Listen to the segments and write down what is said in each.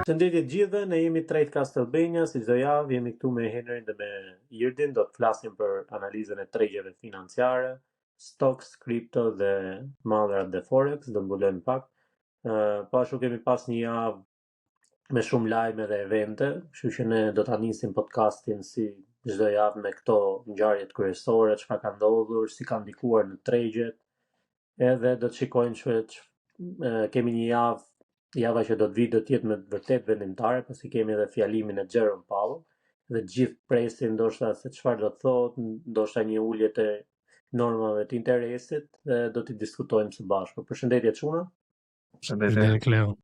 Përshëndetje të gjithëve, ne jemi Trade Castlevania, si çdo javë jemi këtu me Henrin dhe me Irdin, do të flasim për analizën e tregeve financiare, stocks, kripto dhe madhrat dhe forex, do mbulojmë pak. Po ashtu kemi pas një javë me shumë lajme dhe evente, kështu që ne do ta nisim podcastin si çdo javë me këto ngjarjet kryesore, çfarë ka ndodhur, si ka ndikuar në tregjet, edhe do të shikojmë kemi një java që do të vi do të jetë me vërtet vendimtare, pasi kemi edhe fjalimin e Jerome Powell, dhe gjithë presin ndoshta se çfarë do të thotë, ndoshta një ulje të normave të interesit, dhe do t'i diskutojmë së bashku. Përshëndetje çuna. Përshëndetje Kleo.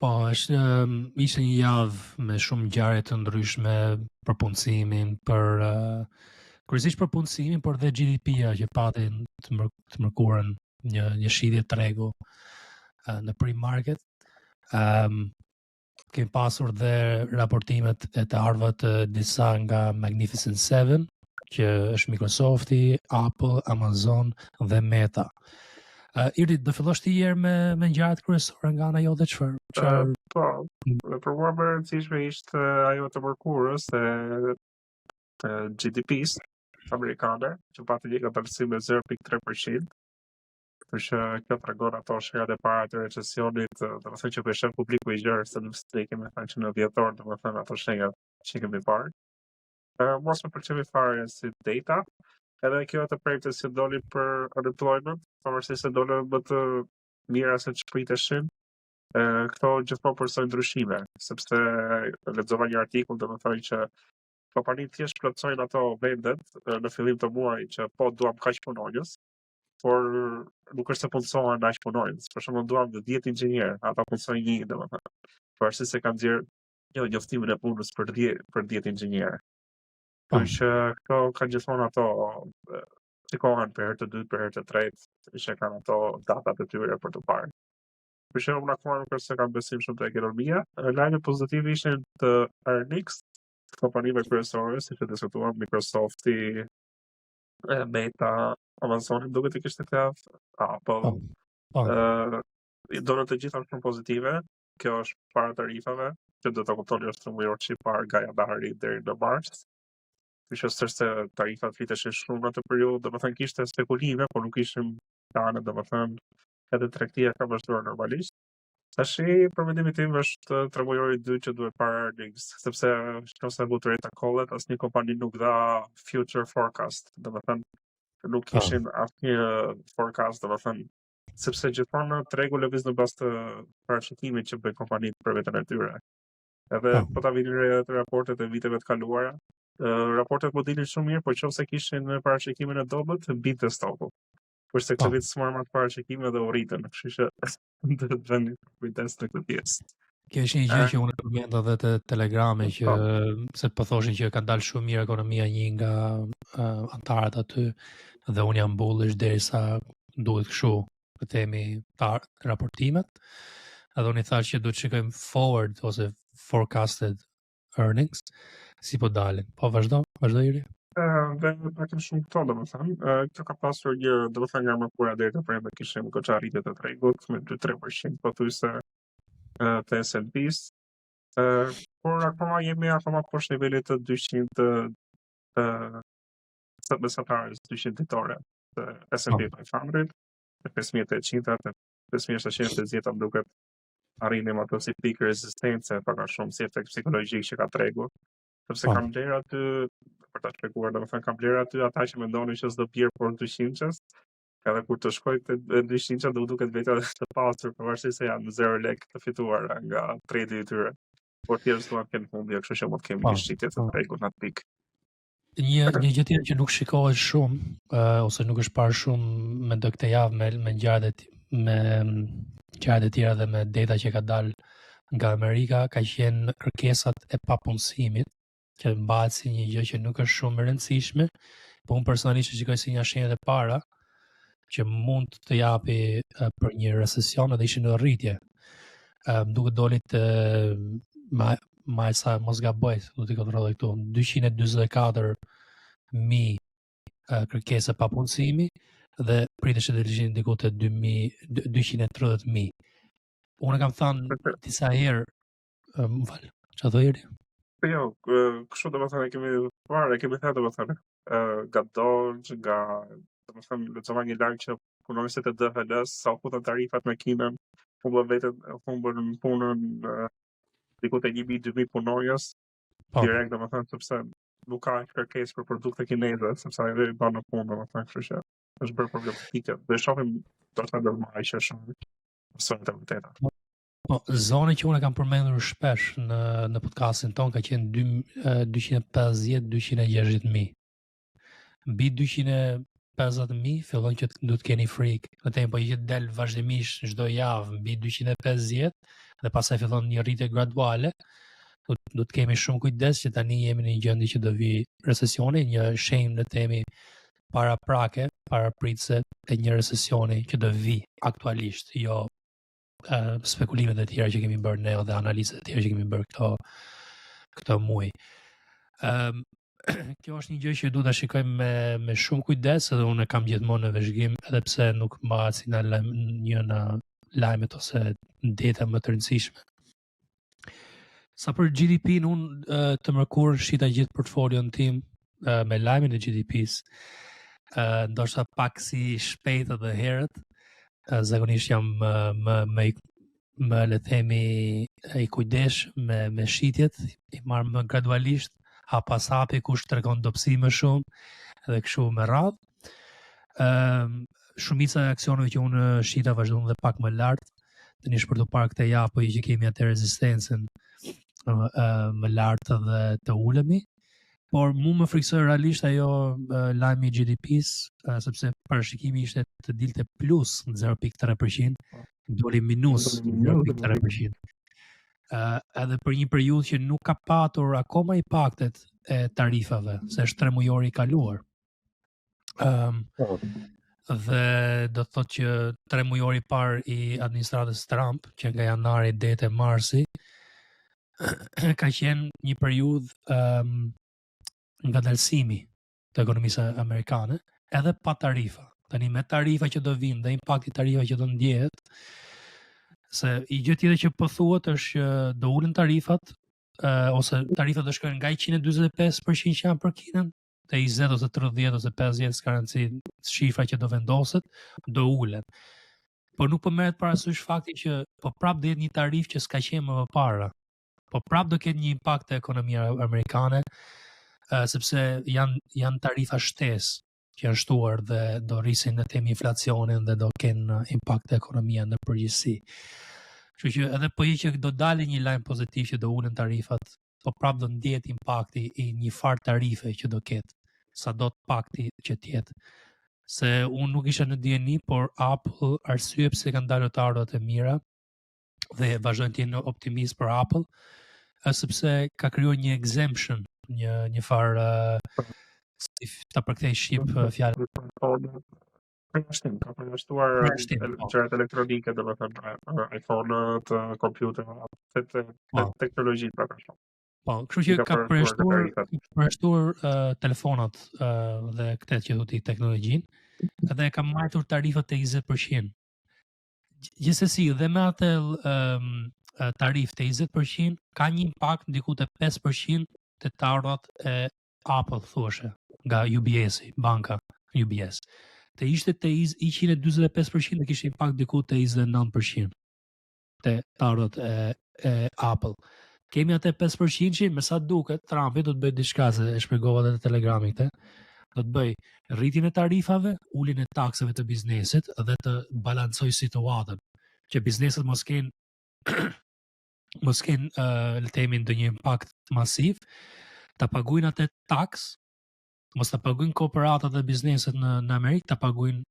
Po, ishte një javë me shumë ngjarje të ndryshme për punësimin, kryesisht për punësimin, por dhe GDP-ja që patin të mërkurën një shitje tregu në pre-market. Kemi pasur dhe raportimet e të ardhura të disa nga Magnificent Seven, që është Microsofti, Apple, Amazon dhe Meta. Irdi, do fillosh ti herë me ngjarjet kryesore nga ana jote, çfarë? Po, për mua më e rëndësishme ishte ajo të mërkurës të GDP-s amerikane, që pati një katërsi me 0.3%. Përshë kjo të regon ato shërat e para të recesionit, dhe më thënë që për shënë publiku i gjërë, se në kemi thënë që në vjetor, dhe më thënë ato shëngat që kemi parë. Mos me përqemi fare si data, edhe kjo të projekte si doli për unemployment, përmërsi se doli më të mira se që priteshin, këto gjithmo përsoj ndryshime, sepse lexova një artikull dhe më thënë që kompanit thjesht plotësojnë ato vendet në fillim të muaj që po duam kaq punonjës, por nuk është se punësohen aq punonjës. Për shembull duam 10 inxhinier, ata punësojnë 1, domethënë. Pavarësisht se kanë nxjerr njoftimin e punës për 10 inxhinier. Por që këto kanë gjithmonë ato shikohen për herë të dytë, për herë të tretë, që kanë ato datat e tyre për të parë. Për shembull unë akoma nuk është se kam besim shumë te ekonomia. Lajme pozitive ishin të earnings të kompanive kryesore, siç e diskutuam, Microsofti, Meta, Amazon duket të kishte këtë Apple. Donat të gjitha shumë pozitive. Kjo është para tarifave, që do të kuptoni është mujor që parë nga janari deri në mars. Kishte se tarifat fliteshin shumë në atë periudhë, domethënë kishte spekulime, por nuk ishin plane, domethënë edhe tregtia ka vazhduar normalisht. Tashi për mendimin tim është tremujori 2 që duhet para earnings, sepse nëse butë reta kollet, asnjë kompani nuk dha future forecast, domethënë nuk kishin asnjë forecast, domethënë sepse gjithmonë tregu lëviz në bazë të parashikimit që bëjnë kompanitë për veten e tyre. Edhe po ta vinin të raportet e viteve të kaluara, raportet po dilin shumë mirë, por nëse kishin parashikimin e dobët, binte stoku. Kurse këtë vit smormat parashikime dhe u rritën, kështu që do të vëni kujdes në këtë pjesë. Kjo është një gjë që unë përmend edhe te Telegrami, që se po thoshin që ka dalë shumë mirë ekonomia një nga antarët aty, dhe unë jam bullish derisa duhet kështu të themi raportimet. Edhe unë i thash që duhet të shikojmë forward ose forecasted earnings si po dalin. Po vazhdo Iri. Dhe pakëm shumë këto, domethënë, kjo ka pasur një, domethënë nga mërkura deri të premte kishim goxha rritje të tregut me 2-3% pothuajse të S&P-s. Por akoma jemi poshtë nivelit të 200 të mesatarës 200 ditore të S&P 500, të 5800, të 5710 më duket arrinim ato si pikë rezistence, pak a shumë si efekt psikologjik që ka tregu. Sepse kam bler aty, për ta shpjeguar, domethënë kam bler aty ata që mendonin që s'do bjerë por 200-s, edhe kur të shkoj te 200-s do duket vetë të pasur, pavarësisht se janë 0 lekë të fituar nga tredi i tyre. Por tjerë s'duan të kenë humbje, kështu që mund të kemi një shitje të tregut në atë pikë. Një gjë tjetër që nuk shikohet shumë, ose nuk është parë shumë me do këtë javë me ngjarjet e tjera dhe me data që ka dalë nga Amerika, ka qenë kërkesat e papunësimit, që mbahet si një gjë që nuk është shumë e rëndësishme, por unë personalisht shikoj si një shenjë e para që mund të japi për një recesion edhe ishin në rritje. Duke dolit ma e sa mos gaboj, do t'i kontrolloj këtu, 244.000 kërkesa papunësimi dhe priteshet të ishin diku te 230.000. Unë kam thënë disa herë Val, çfarë do jeri? Jo, kështu domethënë kemi thënë domethënë nga Dodge, nga domethënë lexova një lajm që punonësit e DHL-s sa u futën tarifat me Kinën, humbën punën diku te 1.000-2.000 punonjës Po. direkt domethënë sepse nuk ka kërkesë për produkte kineze, sepse ai i bën në punë domethënë, kështu që është bërë problematike. Dhe shohim do të ndërmarrë që shumë mësojnë të vërteta. Po, zona që unë kam përmendur shpesh në podcastin ton ka qenë 250-260.000. Mbi 250.000 fillon që du të keni frikë. Në tempo që del vazhdimisht çdo javë mbi 250 dhe pastaj fillon një rritje graduale, du të kemi shumë kujdes që tani jemi në një gjendje që do vi recesioni, një shenjë në temi parapritëse e një recesioni që do vi aktualisht, jo spekulimet e tjera që kemi bërë ne dhe analizat e tjera që kemi bërë këto muaj. Kjo është një gjë që duhet ta shikojmë me shumë kujdes, edhe unë kam gjithmonë në vëzhgim, edhe pse nuk mbahet si një në lajmet ose data më të rëndësishme. Sa për GDP-n, unë të mërkur shita gjithë portfolion tim me lajmin e GDP-s, ndoshta pak si shpejt edhe herët, zakonisht jam më le themi i kujdesh me shitjet, i marr më gradualisht, hap pas hapi, kush tregon dobësi më shumë, edhe kështu me radhë. Shumica e aksioneve që unë shita vazhdon dhe pak më lart, tani për të parë këtë javë po që kemi atë rezistencën më lart dhe të ulemi. Por mu më friksoi realisht ajo lajmi i GDP-s, sepse parashikimi ishte të dilte plus 0.3%, doli minus 0.3%. Edhe për një periudhë që nuk ka patur akoma impaktet e tarifave, se është 3 mujor i kaluar. Dhe do të thotë që 3 mujor i parë i administratës Trump, që nga janari deri te marsi, ka qenë një periudhë ngadalësimi të ekonomisë amerikane, edhe pa tarifa. Tani me tarifa që do vinë dhe impakti tarifa që do ndjehet, se i gjë tjetër që po thuhet është që do ulen tarifat, ose tarifat do shkojnë nga 145% që janë për Kinën, te 20 ose 30 ose 50 s'ka rëndësi shifra që do vendoset, do ulen. Por nuk po merret parasysh fakti që po prap do jetë një tarif që s'ka qenë më parë. Po prap do ketë një impakt te ekonomia amerikane, sepse janë tarifa shtesë që janë shtuar dhe do rrisin në temë inflacionin dhe do kenë impakt te ekonomia në përgjithësi. Kështu që edhe po që do dalë një lajm pozitiv që do ulen tarifat, po prap do ndihet impakti i një farë tarife që do ketë, sado të pakti që të jetë. Se unë nuk isha në dieni, por Apple, arsye pse kanë dalë të ardhurat e mira dhe vazhdojnë të jenë optimist për Apple, sepse ka krijuar një exemption, një farë si ta përkthej shqip fjalën. Ka përjashtuar gjërat elektronike, domethënë iPhone-ët, kompjuterat, teknologji pra kështu. Po, kështu që ka përjashtuar telefonat dhe këtë që thotë teknologjinë, edhe ka marrë tarifat te 20%. Gjithsesi, dhe me atë tarif te 20% ka një impakt diku te 5% te të ardhurat e Apple thoshe nga UBS-i, banka UBS. Te ishte te 145% dhe kishte impakt diku te 29% te të ardhurat e Apple. Kemi atë 5% që me sa duket Trumpi do të bëjë diçka, se e shpjegova edhe te Telegrami këtë. Do të bëj rritjen e tarifave, uljen e taksave të biznesit dhe të balancojë situatën, që bizneset mos kenë le themi ndonjë impakt masiv, ta paguajnë atë taks, mos ta paguajnë kooperatat dhe bizneset në Amerikë, ta paguajnë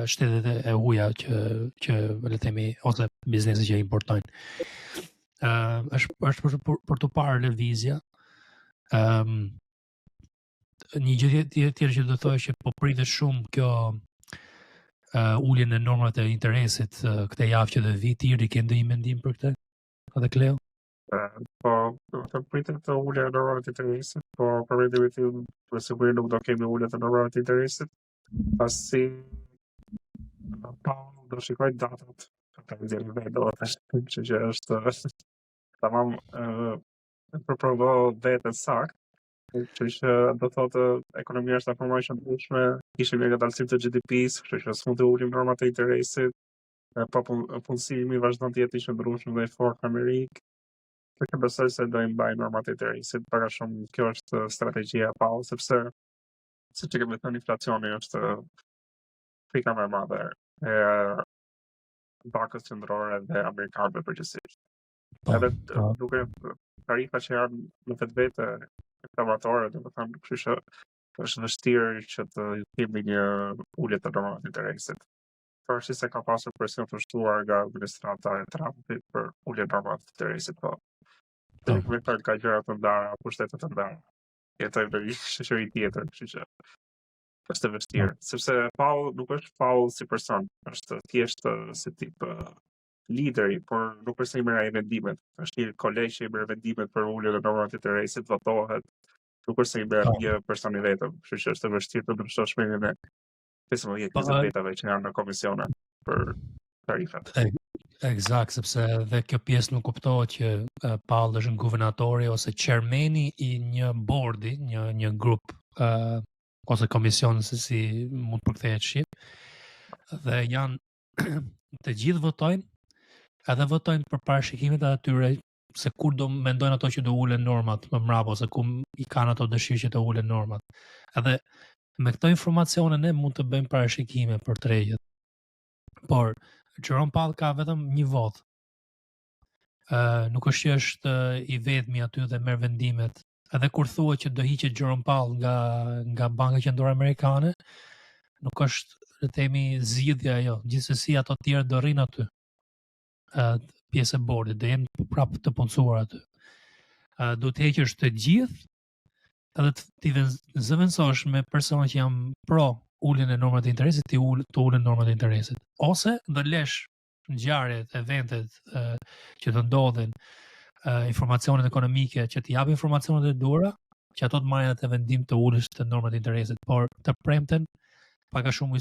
shtetet e huaja që le themi ose bizneset që importojnë. Është për të parë lëvizja. Një gjë tjetër që do të thotë që po pritet shumë kjo uljen e normat e interesit këtë javë që do vi, ti ke ndonjë mendim për këtë? Edhe Kleo? Po, të pritet të ulja e normat e interesit, po për mendimin tim, me siguri nuk do kemi ulje të normat e interesit, pasi do shikoj datat Ka nxjerrë vetë tash, kështu që është tamam përprodho vetë sakt. Kështu që do thotë ekonomia është akoma e ndryshme, kishim një dalsim të GDP-s, kështu që s'mund të ulim normat e interesit, po punësimi vazhdon të jetë i qëndrueshëm dhe i fortë në Amerikë. Kështu që besoj se do i mbajnë normat e interesit, para shumë kjo është strategjia e Powell, sepse siç e kemi thënë, inflacioni është frika më e madhe e bankës qendrore dhe amerikanëve përgjithsisht. Edhe duke tarifa që janë në vetvete reklamatore, domethënë, kështu që është vështirë që të kemi një ulje të normat të interesit. Pavarësisht se ka pasur presion të shtuar nga administrata e Trumpit për ulje normat të interesit, po. Dhe me thënë ka gjëra të ndara, pushtete të ndara. Jetojmë në një shoqëri tjetër, kështu që është e vështirë. Sepse Powell nuk është Powell si person, është thjesht si tip lideri, por nuk është se i merr ai vendimet. Është një kolegj që i merr vendimet për uljen e normave të interesit, votohet. Nuk është se i merr një person i vetëm, kështu që është e vështirë të ndryshosh shpinën e 15-20 vetave që janë në komisione për tarifat. Eksakt, sepse dhe kjo pjesë nuk kuptohet që Powell është guvernatori ose chairmani i një bordi, një grup ose komision, se si mund përkthehet shqip, dhe janë të gjithë votojnë, edhe votojnë për parashikimet e atyre se kur do mendojnë ato që do ulen normat më mbrapa, ose ku i kanë ato dëshirë që të ulen normat. Edhe me këto informacione ne mund të bëjmë parashikime për tregjet. Por Jerome Powell ka vetëm një votë. Nuk është që është i vetmi aty dhe merr vendimet. Edhe kur thuhet që do hiqet Jerome Powell nga Banka Qendrore Amerikane, nuk është, le të themi, zgjidhja ajo. Gjithsesi ato të tjerë do rrinë aty. Pjesë e bordit, do jenë prapë të punësuar aty. Do të heqësh të gjithë, edhe ti zëvendësosh me persona që janë pro uljen e normave të interesit, ti të ulen normat e interesit. Ose do lesh ngjarjet, eventet që të ndodhin, informacionet ekonomike që të japin informacionet e duhura, që ato të marrin atë vendim të ulësh të normat e interesit. Por të premten, pak a shumë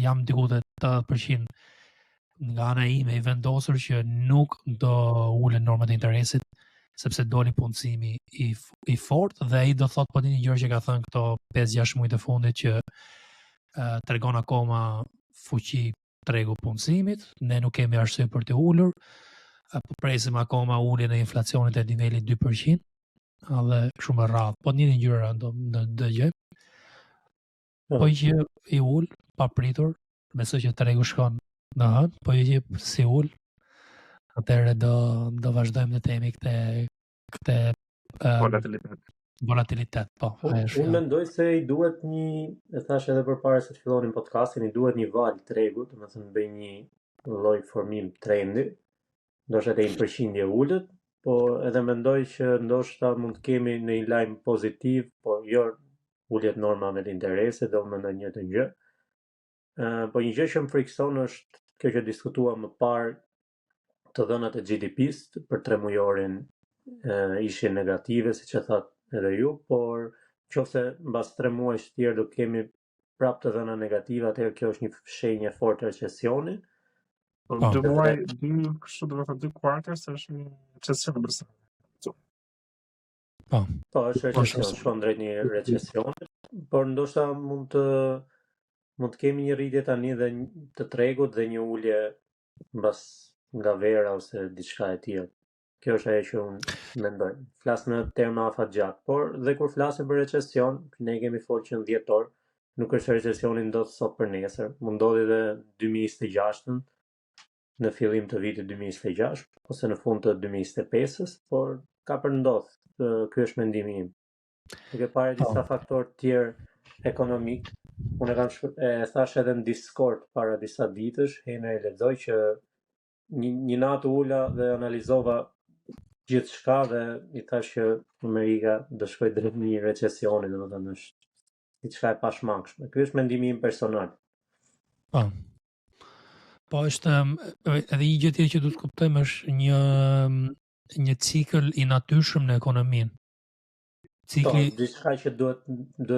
jam diku te 80% nga ana ime i vendosur që nuk do ulen normat e interesit, sepse doli punësimi i fortë dhe ai do thotë po një gjë që ka thënë këto 5-6 muaj të fundit që tregon akoma fuqi tregu punësimit, ne nuk kemi arsye për të ulur, po presim akoma uljen e inflacionit te niveli 2%, dhe shumë rradh. Po një gjëra do dëgjoj. Po që i ul papritur, besoj që tregu shkon në hënë, po që si ul, atëherë do vazhdojmë të themi këtë volatilitet, po. Unë mendoj se i duhet e thash edhe përpara se të fillonim podcastin, i duhet një val tregut, domethënë bëj një lloj formim trendi, ndoshta te 1% ulët, po edhe mendoj që ndoshta mund të kemi në një lajm pozitiv, po jo uljet normave të interesit, do mendoj një të gjë. Po një gjë që më frikson është kjo që diskutuam më parë, të dhënat e GDP-s për 3 mujorin ishin negative, siç e thatë edhe ju, por nëse mbas 3 muajsh të tjerë do kemi prapë të dhëna negative, atëherë kjo është një shenjë e fortë recesioni. Dy muaj, kështu do të thotë 2 kuarters është një recesion bërsa. Po, është recesion, shkon drejt një recesioni, por ndoshta mund të kemi një rritje tani dhe të tregut dhe një ulje mbas nga vera ose diçka e tillë. Kjo është ajo që unë mendoj. Flas në terma afatgjat, por dhe kur flasim për recesion, ne kemi folur që në 10 orë nuk është recesioni ndodh sot për nesër, mund ndodhi edhe 2026-ën, në fillim të vitit 2026 ose në fund të 2025-s, por ka për ndodh. Ky është mendimi im. Duke parë disa faktorë tjerë ekonomik, unë e thash edhe në Discord para disa ditësh, Henry lexoj që një natë ula dhe analizova gjithçka dhe i thash që Amerika do shkojë drejt një recesioni, domethënë është diçka e pashmangshme. Ky është mendimi im personal. Po është edhe një gjë tjetër që duhet të kuptojmë është një cikël i natyrshëm në ekonominë. Cikli diçka që duhet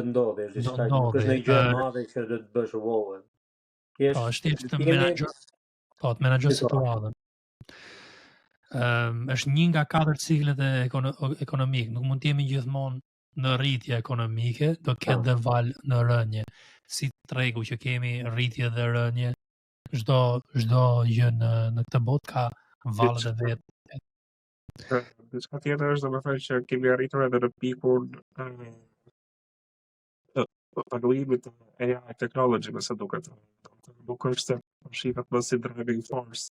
ndodhi, diçka që nuk është një gjë e madhe që do të bësh wow. Po, është thjesht të menaxhoj situatën. Është një nga 4 ciklet e ekonomik, nuk mund të jemi gjithmonë në rritje ekonomike, do ketë dhe val në rënje. Si tregu që kemi rritje dhe rënje, çdo gjë në këtë botë ka valët e vet. Diçka tjetër është domethënë që kemi arritur edhe në pikun të evaluimit të AI technology, me sa duket. Nuk është shihet më si driving force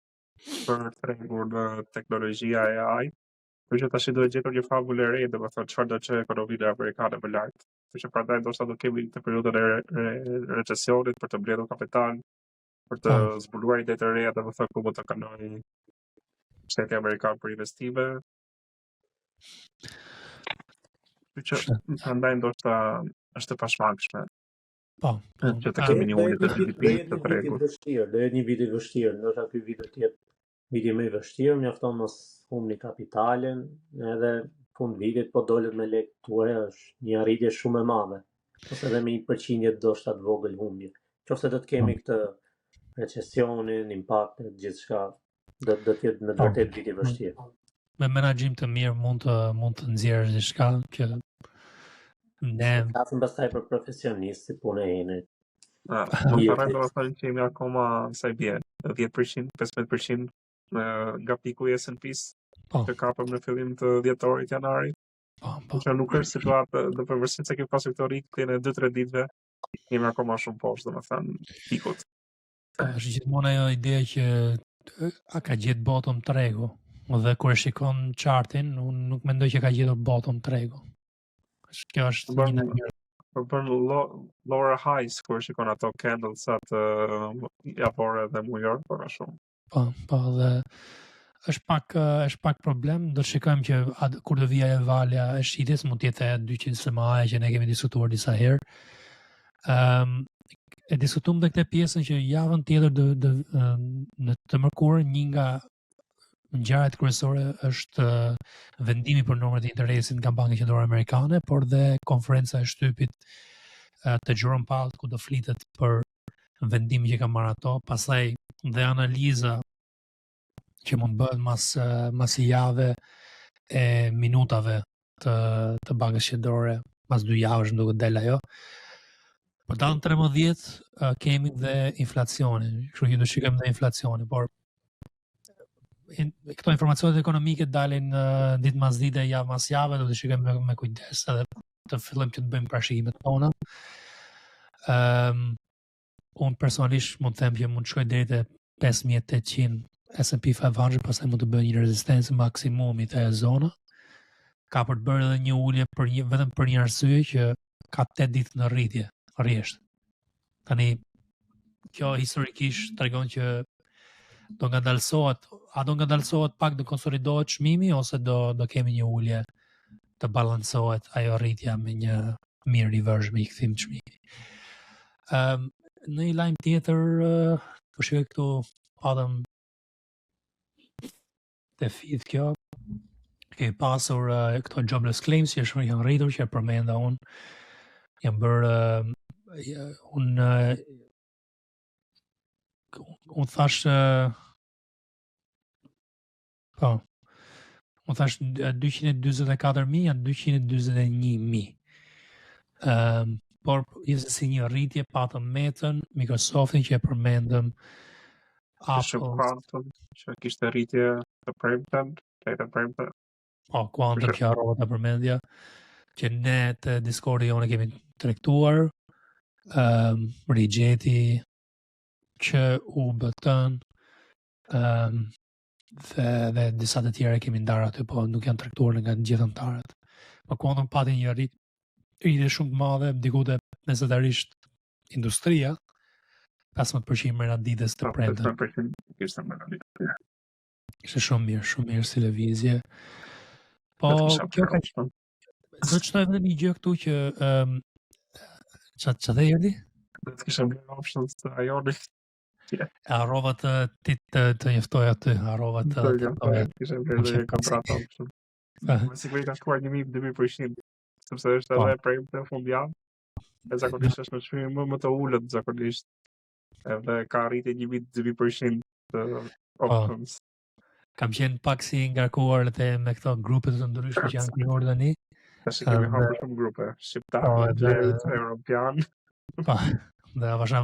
për tregun në teknologjia AI, por që tash duhet gjetur një formulë e re, domethënë çfarë do të çojë ekonominë amerikane më lart. Por që prandaj ndoshta do kemi të periudhën e recesionit për të mbledhur kapital, për të zbuluar ide të reja, domethënë ku mund të kanojë shteti amerikan për investime. Që prandaj ndoshta është e pashmangshme. Po. Që të kemi një ulje të GDP të tregut. Do jetë një vit i vështirë, ndoshta ky vit do të jetë viti më i vështirë, mjafton mos humni kapitalin, edhe fund vitit po dolet me lekë tuaja është një arritje shumë e madhe. Ose edhe me 1% ndoshta të vogël humbje. Nëse do të kemi këtë recesionin, impaktet, gjithçka, do të jetë në vërtet vit i vështirë. Me menaxhim të mirë mund të nxjerrësh diçka që ne flasim pastaj për profesionistë si punë e henit. Nuk harrojmë domethënë që jemi akoma sa i bie 10%, 15% nga piku i S&P-s që kapëm në fillim të dhjetorit janarit. Që nuk është situatë, dhe përveçse se kemi pasur këto rritjen e 2-3 ditëve, jemi akoma shumë poshtë domethënë pikut. Është gjithmonë ajo ide që a ka gjetë bottom tregu. Dhe kur e shikon chartin, unë nuk mendoj që ka gjetur bottom tregu. Kjo është një nga për lower highs kur shikon ato candlesat javore dhe mujore, por a shumë. Po, dhe është pak problem, do të shikojmë që kur do vija e valja e shitjes, mund të jetë 200 SMA që ne kemi diskutuar disa herë. E diskutuam dhe këtë pjesën që javën tjetër në të mërkurën një nga ngjarjet kryesore është vendimi për numrat e interesit nga Banka Qendrore Amerikane, por dhe konferenca e shtypit të Jerome Powell ku do flitet për vendimin që ka marrë ato, pastaj dhe analiza që mund bëhet mas jave e minutave të Bankës Qendrore, mas 2 javësh më duket del ajo. Për datën 13 kemi dhe inflacionin, kështu që do shikojmë dhe inflacionin, por këto informacionet ekonomike dalin ditë mas dite, javë mas jave, do të shikojmë me kujdes edhe të fillojmë që të bëjmë parashikimet tona. Unë personalisht mund të them që mund të shkoj deri te 5800 S&P 500, pastaj mund të bëjë një rezistencë maksimumi te ajo zona. Ka për të bërë edhe një ulje vetëm për një arsye që ka 8 ditë në rritje, rresht. Tani kjo historikisht tregon që do ngadalsohet pak, do konsolidohet çmimi ose do kemi një ulje të balancohet ajo rritja me një mirë reverse me i kthim çmimi. Në një lajm tjetër, po shikoj këtu patëm te feed kjo. Ke pasur këto jobless claims që janë rritur, që e përmenda unë. Jam bërë unë thash po. Unë thash 244.000 janë 241.000. Por si një rritje patëm Metën, Microsoftin që e përmendëm, Apple që kishte rritje të premten, po, Quantum që harrova ta përmendja, që ne të Discordi jonë kemi tregtuar, Rigjeti, që UBT-n, dhe disa të tjera kemi ndarë aty, po nuk janë tregtuar nga gjithë anëtarët. Po Quantum pati një rritje shumë të madhe, dikute mesatarisht industria, 15% mëra ditës të premten. 15% kishte mëra ditës. Ishte shumë mirë si lëvizje. Po kjo ka do të shtojmë edhe një gjë këtu që çfarë dhe erdhi? Do të kisha bërë options të ajoni. Harrova të njoftoj aty, harrova të kisha bërë kontratë option. Sigurisht ka shkuar 1.000-2.000%, sepse është edhe premte fundjavë. E zakonisht është në çmim më të ulët zakonisht. edhe ka arritje 1-2% të options. Kam qenë pak si ngarkuar me këto grupe të ndryshme që janë krijuar tani. Tash kemi hapur shumë grupe, shqiptar, gjerët, europian. Po, dhe avash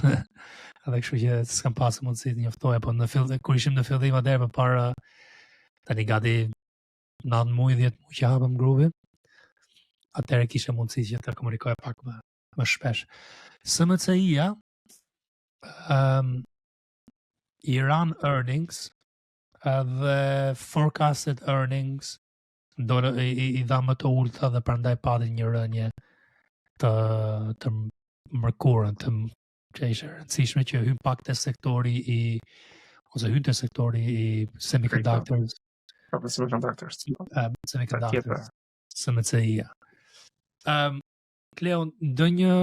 edhe kështu që s'kam pasur mundësi të njoftoja, po kur ishim në fillim atëherë përpara tani gati 9 muaj, 10 muaj që hapëm grupin. Atëherë kisha mundësi që të komunikoj pak më shpesh. SMCI-ja i ran earnings dhe forecasted earnings i dha më të ulta dhe prandaj pati një rënje të mërkurën, që ishte rëndësishme që hyn pak te sektori hyn te sektori i semiconductors. Semiconductors. SMCI-ja. Kleo, ndonjë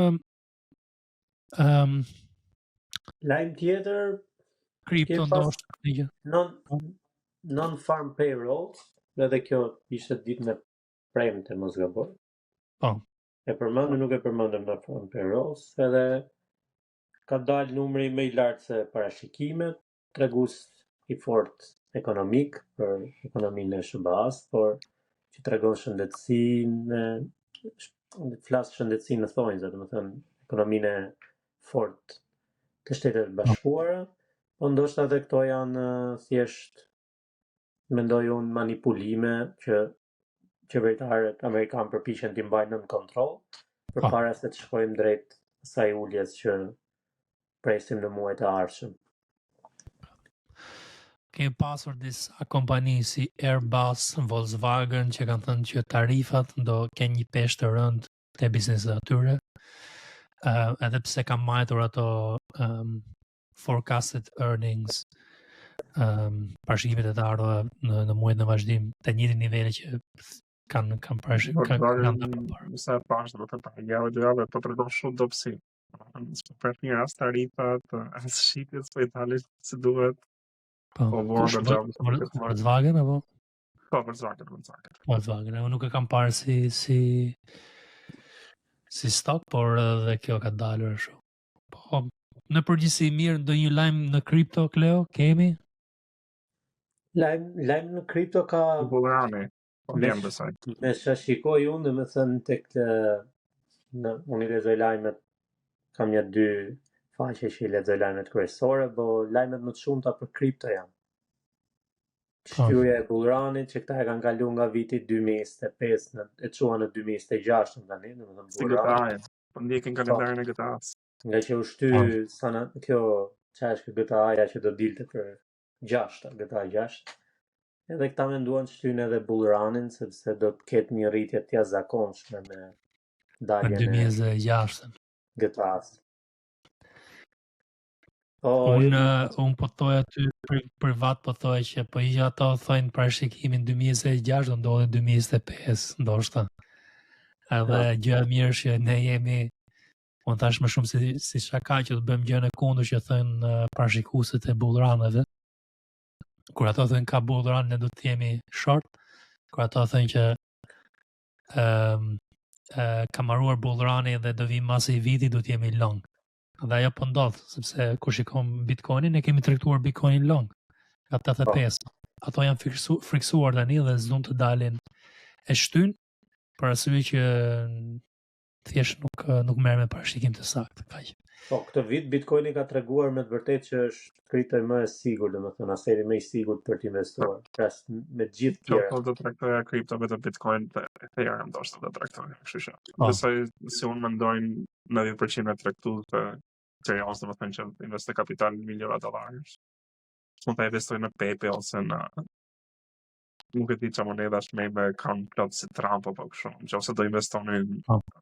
lajm tjetër kripto ndoshta non-farm payrolls, edhe kjo ishte ditë me premte mos gaboj. Po. E përmendëm, nuk e përmendëm non-farm payrolls, edhe ka dalë numri më i lartë se parashikimet, tregues i fortë ekonomik për ekonominë e SBA-s, por që tregon shëndetësinë, flas shëndetësinë në thonjza, domethënë ekonominë fortë të Shtetet Bashkuara, po ndoshta edhe këto janë thjesht, mendoj unë, manipulime që qeveritarët amerikanë përpiqen t'i mbajnë nën kontroll përpara se të shkojmë drejt asaj uljes që presim në muajt e ardhshëm. Kemi pasur disa kompani si Airbus, Volkswagen që kanë thënë që tarifat do kenë një peshë të rëndë te bizneset e tyre. Edhe pse kanë marrë ato forecasted earnings, parashikimet e të ardhura në muajt në vazhdim të njëjtin nivele që kanë sa pas do të thotë javë po tregon shumë dobësi. Për një rast tarifat as shitjes po Italisë si duhet. Po Volkswagen apo? Po Volkswagen. Volkswagen, unë nuk e kam parë si stok, por edhe kjo ka dalur shumë. Po në përgjithësi mirë, ndonjë lajm në kripto, Kleo, kemi? Lajm në kripto ka Bullrani. Me shashikoj unë, domethënë tek unë i lexoj lajmet, kam një 2 faqe që i lexoj lajmet kryesore, po lajmet më të shumta për kripto janë. Shtyria e Bullranit që këta e kanë kaluar nga viti 2025 e çuan në 2026 tani, domethënë Bullrani. Po ndjekin kalendarin e GTA-s. Nga që u shty kjo çfarë është GTA-ja që do dilte për 6, GTA 6. Edhe këta menduan të shtyjnë edhe Bullranin sepse do të ketë një rritje të jashtëzakonshme me daljen e 2026. GTA-s. Unë po thoja aty privat, po thoja që po isha ato thojnë parashikimin 2026 do ndodhe 2025 ndoshta. Edhe gjë e mirë që ne jemi, unë thash më shumë si shaka që të bëjmë gjën e kundër që thënë parashikuesit e bullraneve. Kur ato thënë ka bullran, ne do të jemi short. Kur ato thënë që ka marruar bullrani dhe do vi mas i viti, do të jemi long. Dhe ajo po ndodh, sepse kur shikojmë Bitcoinin, ne kemi tregtuar Bitcoinin long. Ka 85. Ato janë friksuar tani dhe s'dun të dalin e shtyn, për arsye që thjesht nuk merr me parashikim të saktë, kaq. Po, këtë vit Bitcoini ka treguar me të vërtetë që është kripto më e sigurt, domethënë aseri më i sigurt për të investuar. Pra me të gjithë tjerë. Po do të tregtoja kripto vetëm Bitcoin dhe Ethereum ndoshta do të tregtoja, kështu që. Besoj se unë mendojnë 90% e tregtuesve serios, domethënë që investoj kapital miliona dollarësh. Mund të investoj në PayPal ose në nuk e di çfarë monedash me kanë plot si Trump apo kështu. Nëse do investonin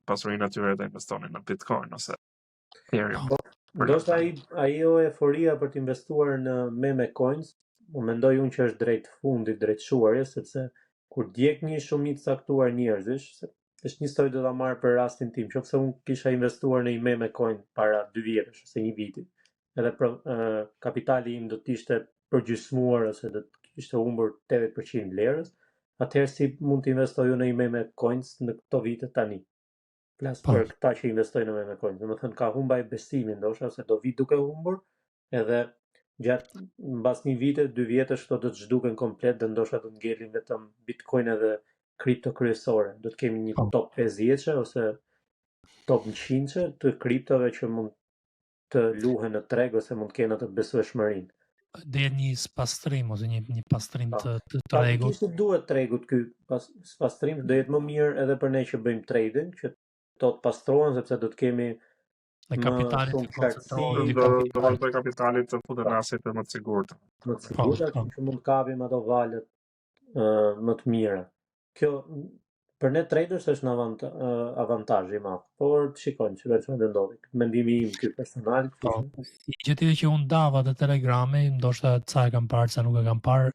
pasurinë e tyre, do investonin në Bitcoin ose Ethereum. Ndoshta ajo euforia për të investuar në meme coins, unë mendoj unë që është drejt fundit, drejt shuarjes, sepse kur djeg një shumicë caktuar njerëzish, është një histori do ta marr për rastin tim, qofse unë kisha investuar në një meme coin para 2 vjetësh ose 1 viti, edhe kapitali im do të ishte përgjysmuar ose do të ishte humbur 80% vlerës, atëherë si mund të investoj unë në një meme coins në këto vite tani? Flas Po. për këta që investojnë në meme coin. Domethënë ka humbaj besimin ndoshta se do vi duke humbur, edhe gjatë mbas një vite, 2 vjetësh këto do të zhduken komplet dhe ndoshta do të ngelin vetëm Bitcoin edhe kripto kryesore. Do të kemi një Po. top 50 ose top 100 të kriptove që mund të luhen në treg ose mund të kenë atë besueshmërinë. Dhe një spastrim ose një pastrim Po. të tregut. Faktikisht duhet tregut ky pastrim, do jetë më mirë edhe për ne që bëjmë trading, që to të pastrohen sepse do të kemi Dhe më kapitalit shumë të koncentrohet qartësi, në Do vazhdoj kapitalit të futen në aset më të sigurt. më të sigurta, Po. që mund të kapim ato valët më të mira. Kjo për ne traders është një avantazh i madh, por shikojmë çfarë do ndodhi. Mendimi im ky personal, Po. Gjë tjetër që unë dava te Telegrami, ndoshta ca e kam parë, ca nuk e kam parë,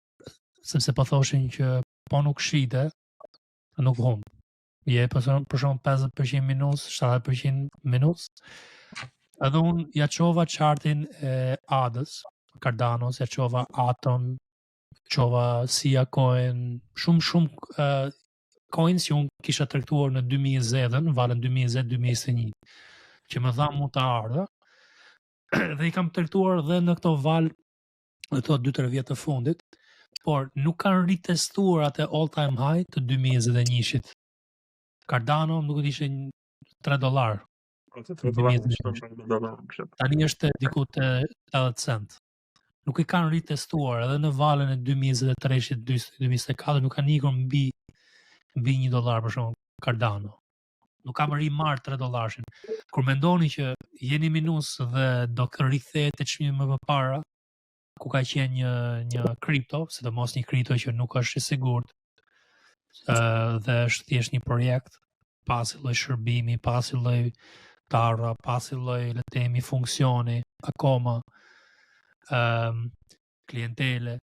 sepse po thoshin që po nuk shite, nuk humb. Je për shumë 50% minus, 70% minus. Edhe unë ja qova chartin e ADA-s, Cardanos, ja qova Atom, qova Sia Coin, shumë coins që unë kisha tregtuar në 2020-ën, valën 2020-2021, që më dha mu të ardha, dhe i kam tregtuar dhe në këto valë, në këto 2-3 vjetë të fundit, por nuk kanë ritestuar atë all time high të 2021-shit. Cardano më duket ishte $3. Tani është diku te 80 cent. Nuk i kanë ritestuar edhe në valën e 2023-shit, 2024 nuk kanë ikur mbi $1 për shembull Cardano. Nuk kam rimar $3. Kur mendoni që jeni minus dhe do të rikthehet te çmimi më përpara, ku ka qenë një kripto, sidomos një kripto që nuk është i sigurt, dhe është thjesht një projekt, pasi lloj shërbimi, pasi lloj tarra, pasi lloj le të themi funksioni, akoma klientele.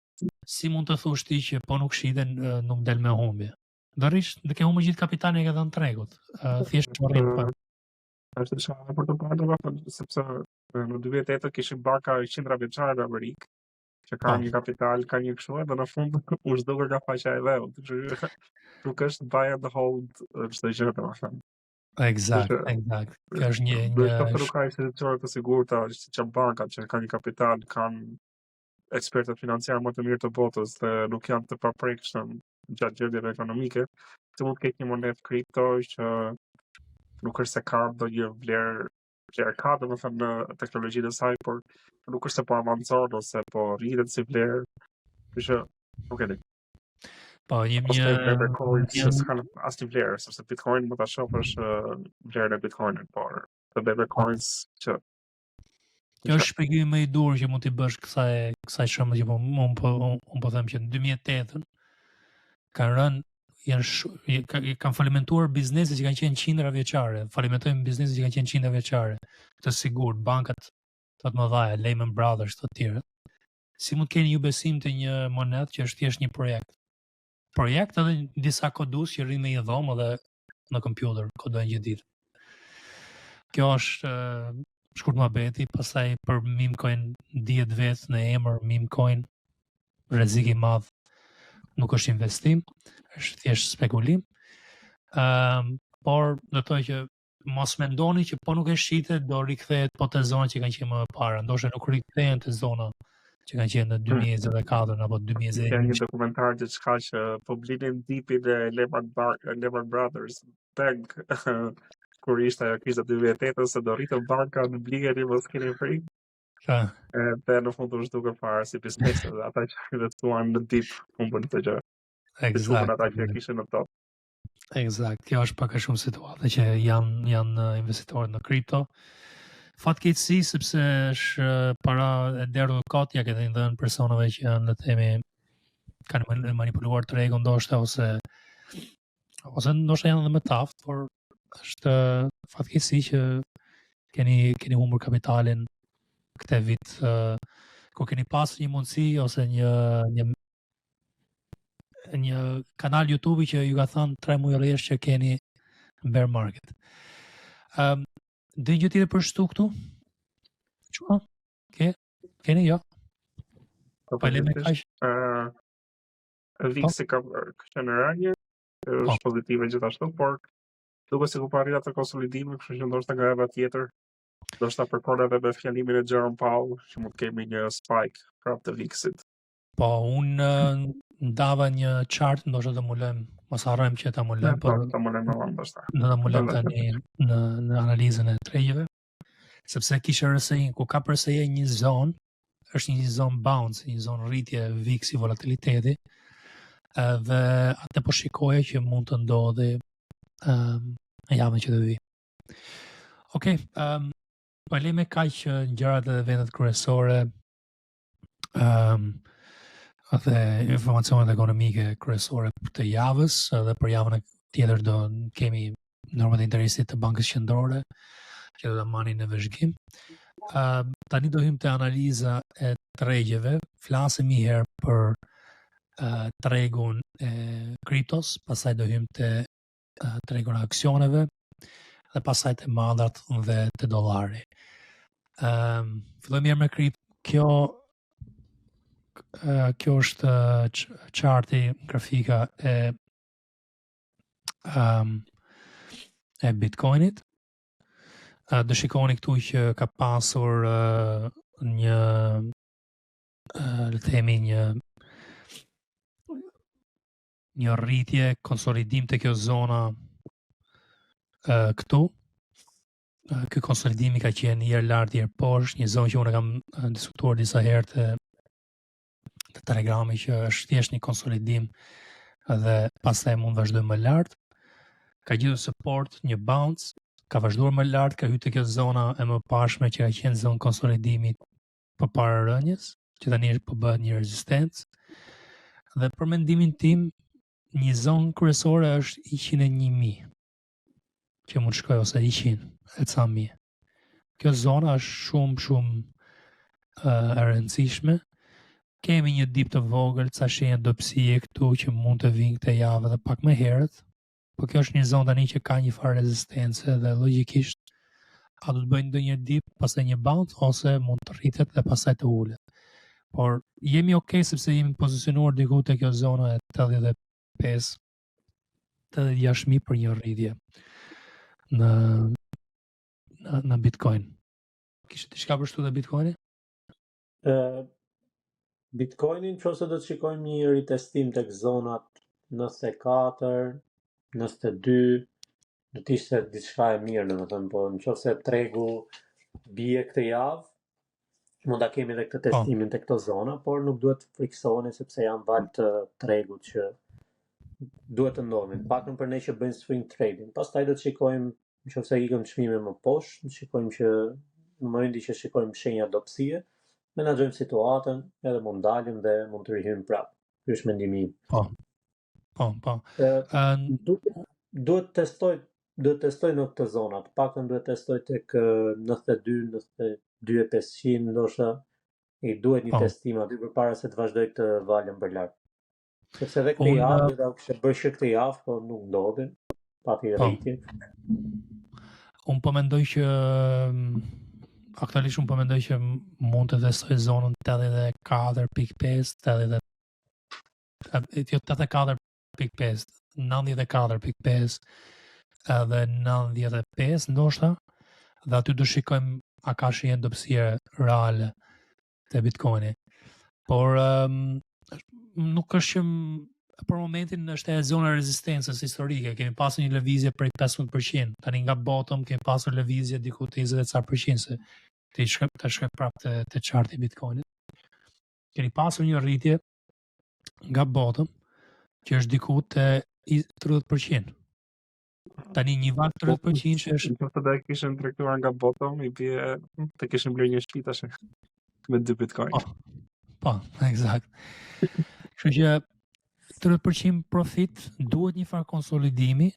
Si mund të thush ti që po nuk shiten, nuk del me humbje? Dërrish, dhe ke humbur gjithë kapitalin e ke dhënë tregut. Thjesht morrin pa. Është shumë për të parë, sepse në 2008 kishin banka 100 vjeçare në Amerikë, që ka një kapital, ka një kështu, dhe në fund u zhduket nga faqja e vet. Nuk është buy and hold çdo gjë, domethënë. Eksakt. Kjo është një nuk ka institucione të sigurta, që bankat që kanë një kapital, kanë ekspertët financiar më të mirë të botës dhe nuk janë të paprekshëm gjatë gjendjeve ekonomike. Ti mund të ketë një monedë kripto që nuk është se ka ndonjë vlerë ka, domethënë në teknologjinë e saj, por nuk është se po avancon ose po rritet si vlerë. Kështu nuk e di. Po, që s'kan asnjë vlerë, sepse Bitcoin më ta shohësh vlerën e Bitcoinit, por të bebe coins që kjo është shpjegimi më i dur që mund t'i bësh kësaj shëmbull që unë po them që në 2008-ën kanë rënë kanë falimentuar bizneset që kanë qenë qindra vjeçare, falimentojnë bizneset që kanë qenë qindra vjeçare, të sigurt, bankat të mëdha, Lehman Brothers të tjerë. Si mund të keni ju besim të një monedë që është thjesht një projekt edhe disa kodus që rrin me një dhomë dhe në kompjuter kodojnë gjithë ditë. Kjo është shkurt muhabeti, pastaj për meme coin dihet vetë në emër meme coin, rrezik i madh, nuk është investim, është thjesht spekulim. Por do të thotë që mos mendoni që po nuk e shitet do rikthehet po te zona që kanë qenë më parë, ndoshta nuk rikthehen te zona që kanë qenë në 2024 apo 2020. Ka një dokumentar diçka që po blinin dipin e Lehman Brothers Bank kur ishte ajo kriza 2008 se do rritën banka në bligeni mos keni frikë. Dhe në fund u zhduket fare si biznes, dhe ata që investuan në dip humbën këtë gjë. Eksakt. Ata që kishin në top. Eksakt. Kjo është pak a shumë situata që janë investitorët në kripto. Fatkeqësi sepse është para e derdhur kot ja ke dhënë personave që janë në themi kanë manipuluar tregun ndoshta ose ndoshta janë edhe më taft, por është fatkeqësi që keni humbur kapitalin këtë vit, ku keni pasur një mundësi ose një kanal YouTube që ju ka thënë 3 muaj rresht që keni bear market. Dhe një tjetër për shtu këtu? Qua? Keni jo? Pa le me kaq? Vixi ka qenë rënje, është pozitive gjithashtu, por Duke si ku parria të konsolidimit, kështu që ndoshta nga eva tjetër, ndoshta përkon edhe me fjalimin e Jerome Powell, që mund të kemi një spike prap të VIX-it. Po, unë ndava një chart, ndoshta do mulojmë, mos harrojmë që ta mulojmë, por ta mulojmë më vonë ndoshta. do ta mulojmë tani në analizën e trejeve, sepse kishte RSI, ku ka RSI një zonë, është një zonë bounce, një zonë rritje VIX-i volatiliteti, dhe atë po shikoja që mund të ndodhi në javën që do vi. Okej, po lejmë kaq gjërat e vendet kryesore, dhe informacionet ekonomike kryesore të javës, dhe për javën tjetër do kemi normat e interesit të Bankës Qendrore, që do ta marrin në vëzhgim. Tani do hym te analiza e tregjeve, flasim një herë për tregun e kriptos, pastaj do hym te tregun e aksioneve, dhe pastaj te mandrat dhe te dollari. Fillojmë me kripto. Kjo është charti, grafika e Bitcoinit. Do shikoni këtu që ka pasur një, le të themi, një rritje, konsolidim të kjo zona këtu. Ky konsolidimi ka qenë një herë lart, një herë poshtë, një zonë që unë kam diskutuar disa herë të Telegrami, që është thjesht një konsolidim dhe pastaj mund vazhdojë më lart. Ka gjetur support, një bounce, ka vazhduar më lart, ka hyrë te kjo zona e mëparshme që ka qenë zonë konsolidimit përpara rënjes, që tani po bëhet një rezistencë. Dhe për mendimin tim, një zonë kryesore është 101.000, që mund shkoj, ose 100 e ca mijë. Kjo zona është shumë e rëndësishme. Kemi një dip të vogël, ca shenja dobësie këtu që mund të vinë këtë javë dhe pak më herët, por kjo është një zonë tani që ka një farë rezistence dhe logjikisht a do të bëjnë ndonjë dip, pastaj një bounce, ose mund të rritet dhe pastaj të ulet. Por jemi okay sepse jemi pozicionuar diku te kjo zona e 86.000 për një rritje në Bitcoin. Kishte diçka për shtu dhe Bitcoini? Bitcoinin, nëse do të shikojmë një ritestim tek zonat 94, 92, do të ishte diçka e mirë, domethënë, po nëse tregu bie këtë javë, mund ta kemi edhe këtë testimin tek këto zona, por nuk duhet të friksoni sepse janë valë të tregut që duhet të ndodhin. Paktën për ne që bëjnë swing trading. Pastaj do të shikojmë, nëse ikëm çmime më poshtë, shikojmë që në momentin që shikojmë shenja dobësie, menaxhojmë situatën, edhe mund dalim dhe mund të rihyjmë prapë. Ky është mendimi im. Po. Duhet testoj në këtë zona, të paktën duhet testoj tek 92, 92.500, ndoshta i duhet një testim aty përpara se të vazhdoj të valem për lart. Sepse edhe këtë javë do të kishte bërë këtë javë, po nuk ndodhi, pati rritje. Unë po mendoj që aktualisht unë po mendoj që mund të testoj zonën 84.5, 84.5, 94.5 edhe 95 ndoshta, dhe aty do shikojmë a ka shenjë dobësie reale te Bitcoini. Por nuk është që për momentin është e zona rezistencës historike. Kemi pasur një lëvizje prej 15%, tani nga bottom kemi pasur lëvizje diku te 20% se të shkoj prapë te charti Bitcoinit. Keni pasur një rritje nga bottom që është diku te 30%. Tani një valë 30% që është... Nëse do e kishin tregtuar nga bottom, i bie të kishin blerë një shtëpi tash me 2 Bitcoin. Po, eksakt. Kështu që 30% profit duhet një farë konsolidimi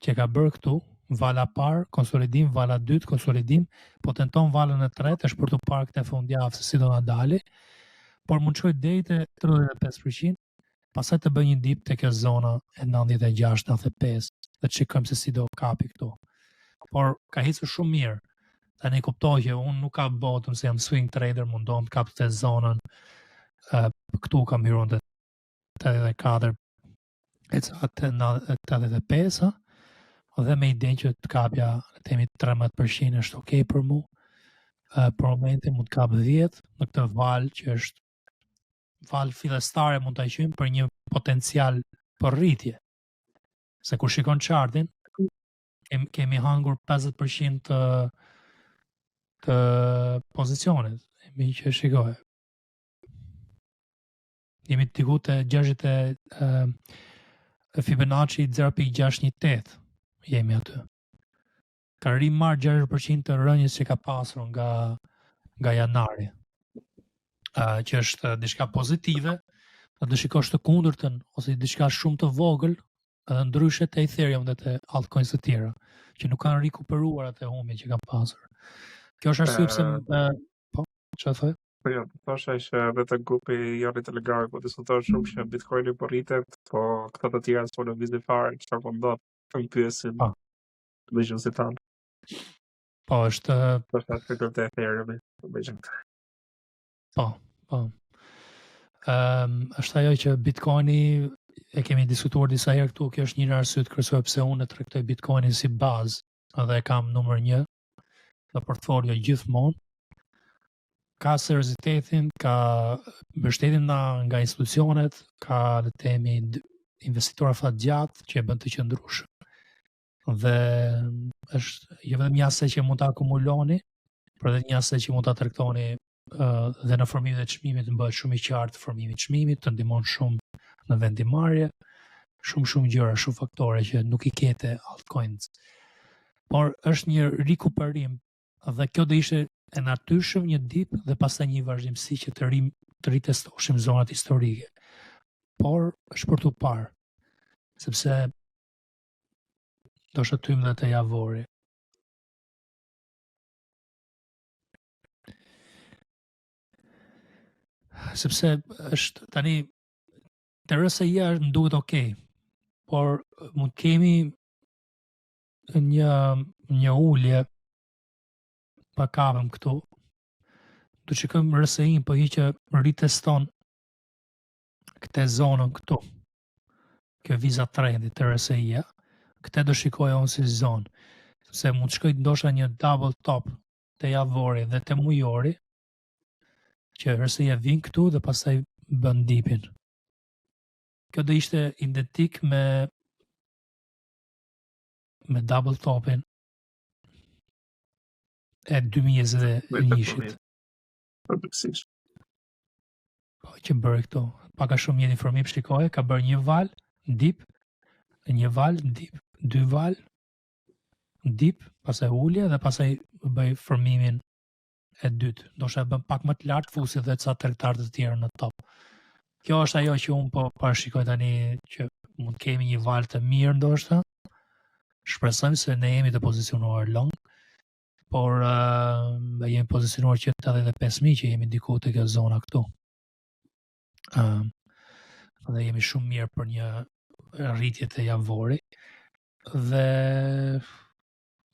që ka bërë këtu, vala parë, konsolidim, vala dytë, konsolidim, po tenton valën e tretë, është për të parë këtë fundjavë se si do na dali, por mund shkoj deri te 35%, pastaj të bëj një dip te kjo zona e 96-95 dhe të shikojmë se si do kapi këtu. Por ka ecur shumë mirë. Tani kuptoj që unë nuk ka botëm se jam swing trader, mundon të kap të zonën. Këtu kam hyrën të 84, 85, dhe me idenë që të kapja temi 13% është okay për mu. Për momentin mund të kap 10 në këtë valë që është valë fillestare, mund të qymë për një potencial për rritje. Se kur shikon chartin, kemi hangur 50% të pozicionit. Jemi që shikoj. Jemi të tiku të 60 Fibonacci 0.618 jemi aty. Ka marrë 60% të rënjës që ka pasur nga janari. Që është diçka pozitive, dhe të shikosh të kundërtën ose diçka shumë të vogël, edhe ndryshe të Ethereum dhe të altcoins të tjera, që nuk kanë rikuperuar atë humbje që kanë pasur. Kjo është arsye pse po, çfarë thoj? Po jo, thosha që edhe të grupi joni Telegram po diskuton shumë që Bitcoini po rritet, po këta të tjera s'po lëvizin fare, çfarë po ndodh? Të pyesin. Të bëjmë si tan. Po, është aspektet e Ethereum, të bëjmë. Po. Është ajo që Bitcoini e kemi diskutuar disa herë këtu, kjo është një arsye kryesore pse unë e traktoj Bitcoinin si bazë, edhe e kam numër 1 në portfolio gjithmonë. Ka seriozitetin, ka mbështetjen nga institucionet, ka le të themi investitorë afatgjatë që e bën të qëndrueshëm. Dhe është jo vetëm një asë që mund ta akumuloni, por edhe një asë që mund ta tregtoni dhe në formimin e çmimit të bëhet shumë i qartë formimi i çmimit, të ndihmon shumë në vendimarrje, shumë gjëra, shumë faktore që nuk i kete altcoins. Por është një rikuperim dhe kjo do ishte e natyrshëm një dip dhe pastaj një vazhdimsi që të ritestoshim zonat historike. Por është për tu parë, sepse do shëtym dhe të javori. Sepse është tani të RSI-ja më duket okay, por mund kemi një ulje pa kapëm këtu. Do shikojmë RSI-n, po që riteston këtë zonën këtu. Kjo viza trendi të RSI-ja, këtë do shikoj unë si zonë, sepse mund shkoj ndoshta një double top të javori dhe të mujori, që RSI-ja vin këtu dhe pastaj bën dipin. Kjo do ishte identik me double topin e 2021-shit. Po, që bërë këto. Paka shumë një informim shikoje, ka bërë një val, dip, dy val, dip, pasaj ullje dhe pasaj bëj formimin e dytë. Do shë bën pak më të lartë fusi dhe ca tregtarë të tjerë në top. Kjo është ajo që unë po parashikoj tani që mund kemi një val të mirë ndoshta. Shpresojmë se ne jemi të pozicionuar long, por jemi pozicionuar që 85.000 që jemi diku të kjo zona këtu. Dhe jemi shumë mirë për një rritje të javori. Dhe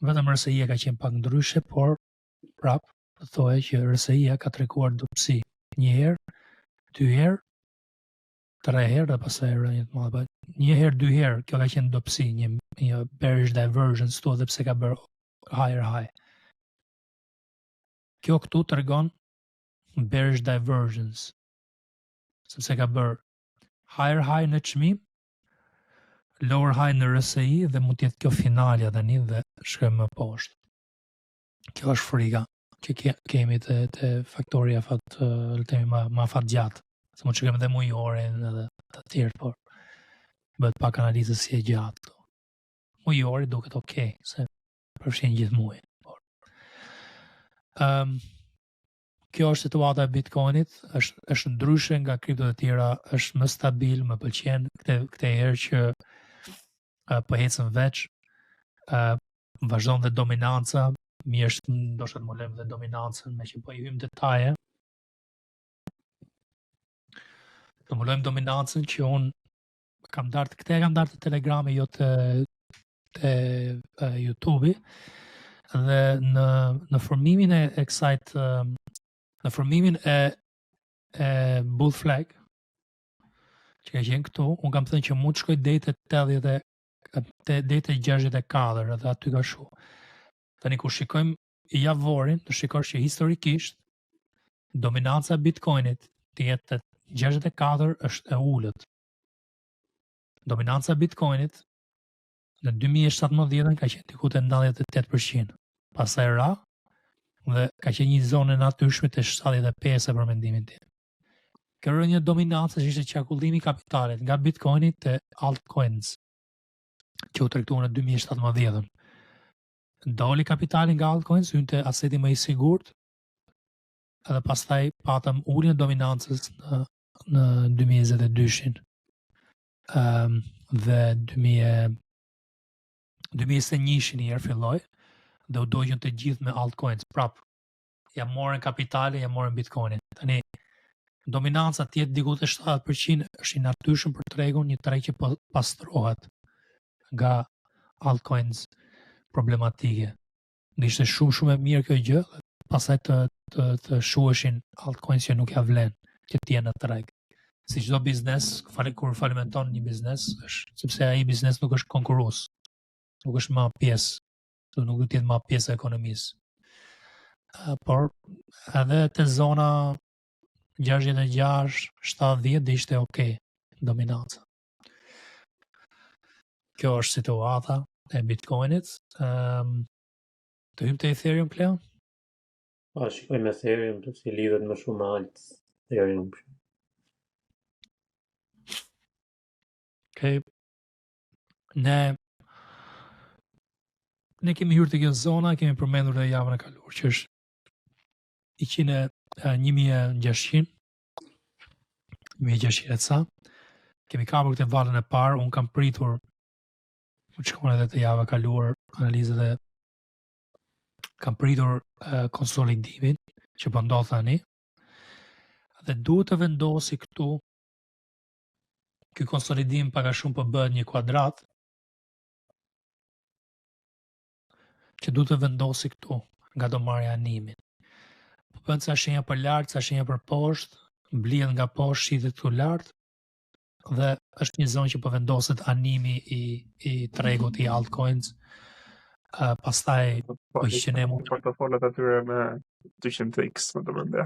vetëm RSI-ja ka qenë pak ndryshe, por prap të thojë që RSI-ja ka treguar dobësi një herë, 2 herë, 3 herë dhe pastaj rënje të madhe. Një herë, 2 herë, kjo ka qenë dobësi, një bearish divergence këtu edhe pse ka bërë higher high. Kjo këtu tregon bearish divergence, sepse ka bërë higher high në çmim, lower high në RSI dhe mund të jetë kjo finalja tani dhe shkojmë më poshtë. Kjo është frika që kemi të faktori më afatgjatë. Se mund të shkojmë edhe mujorin edhe të tjerë, por bëhet pak analizë si e gjatë. Mujori duket okay, se përfshin gjithë muajin. Kjo është situata e Bitcoinit, është ndryshe nga kriptot e tjera, është më stabil, më pëlqen këtë herë që po ecën veç, vazhdon dhe dominanca, mirë është ndoshta të molem dhe dominancën, me që po i hym detaje. Të mulojmë dominancën që unë kam dartë të Telegrami, jo të YouTube-i, dhe në formimin e kësajt, në formimin e bull flag, që ka qenë këtu, unë kam thënë që mund të shkoj deri te deri te 64 edhe aty ka shu. Tani kur shikojmë javorin, do shikosh që historikisht dominanca e Bitcoinit të jetë 64 është e ulët. Dominanca e Bitcoinit në 2017 ka qenë diku te 98%. Pastaj ra dhe ka qenë një zonë natyrshme te 75 për mendimin tim. Kjo rënje dominancës ishte qarkullimi i kapitalit nga Bitcoini te altcoins që u tregtuan në 2017. Doli kapitali nga altcoins hynte aseti më i sigurt edhe pastaj patëm uljen e dominancës në 2022-shin. Dhe 2021-shin i filloi dhe u dogjën të gjithë me altcoins. Prap, ja morën kapitale, ja morën Bitcoinin. Tani dominanca të jetë diku te 70% është i natyrshëm për tregun, një treg që pastrohet nga altcoins problematike. Dhe ishte shumë e mirë kjo gjë, pastaj të shuheshin altcoins që nuk ja vlen, që të jenë në treg. Si çdo biznes, kur falimenton një biznes, është sepse ai biznes nuk është konkurrues, nuk është më pjesë, nuk do të jetë më pjesë e ekonomisë. Por edhe te zona 66, 70 dhe ishte okay dominanca. Kjo është situata e Bitcoinit. Të hym te Ethereum, Kleo? Po, shikojmë Ethereum, të si lidhet më shumë me alt Ethereum. Okay. Ne kemi hyrë te kjo zona, kemi përmendur edhe javën e kaluar, që është 1600 e ca. Kemi kapur këtë valën e parë, unë kam pritur u shkon edhe te java e kaluar analizat e kam pritur konsolidimin që po ndodh tani. Dhe duhet të vendosi këtu ky konsolidim pak a shumë po bëhet një kuadrat që duhet të vendosi këtu nga do marrja animin. Po bën ca shenja për lart, ca shenja për poshtë, blihet nga poshtë, shitet këtu lart dhe është një zonë që po vendoset animi i tregut i altcoins. Pastaj po që ne mund portofolet atyre me 200x më të mëndja.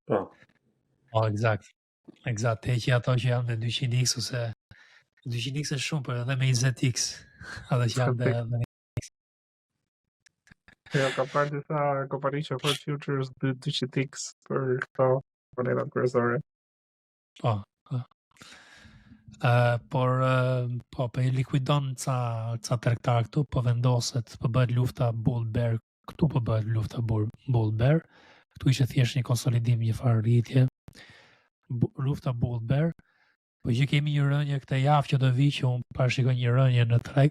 Po. Po, eksakt. Heqi ato që janë me 200x ose 200x është shumë, por edhe me 20x. Ato që janë dhe Ja, ka parë disa kompani që ofrojnë futures 200x për këto monedat kryesore. Po. Po i likuidon ca tregtar këtu, po vendoset, po bëhet lufta bull bear, këtu po bëhet lufta bull bear. Këtu ishte thjesht një konsolidim, një farë rritje. Lufta bull bear. Po që kemi një rënje këtë javë që do vi, që unë parashikoj një rënje në treg.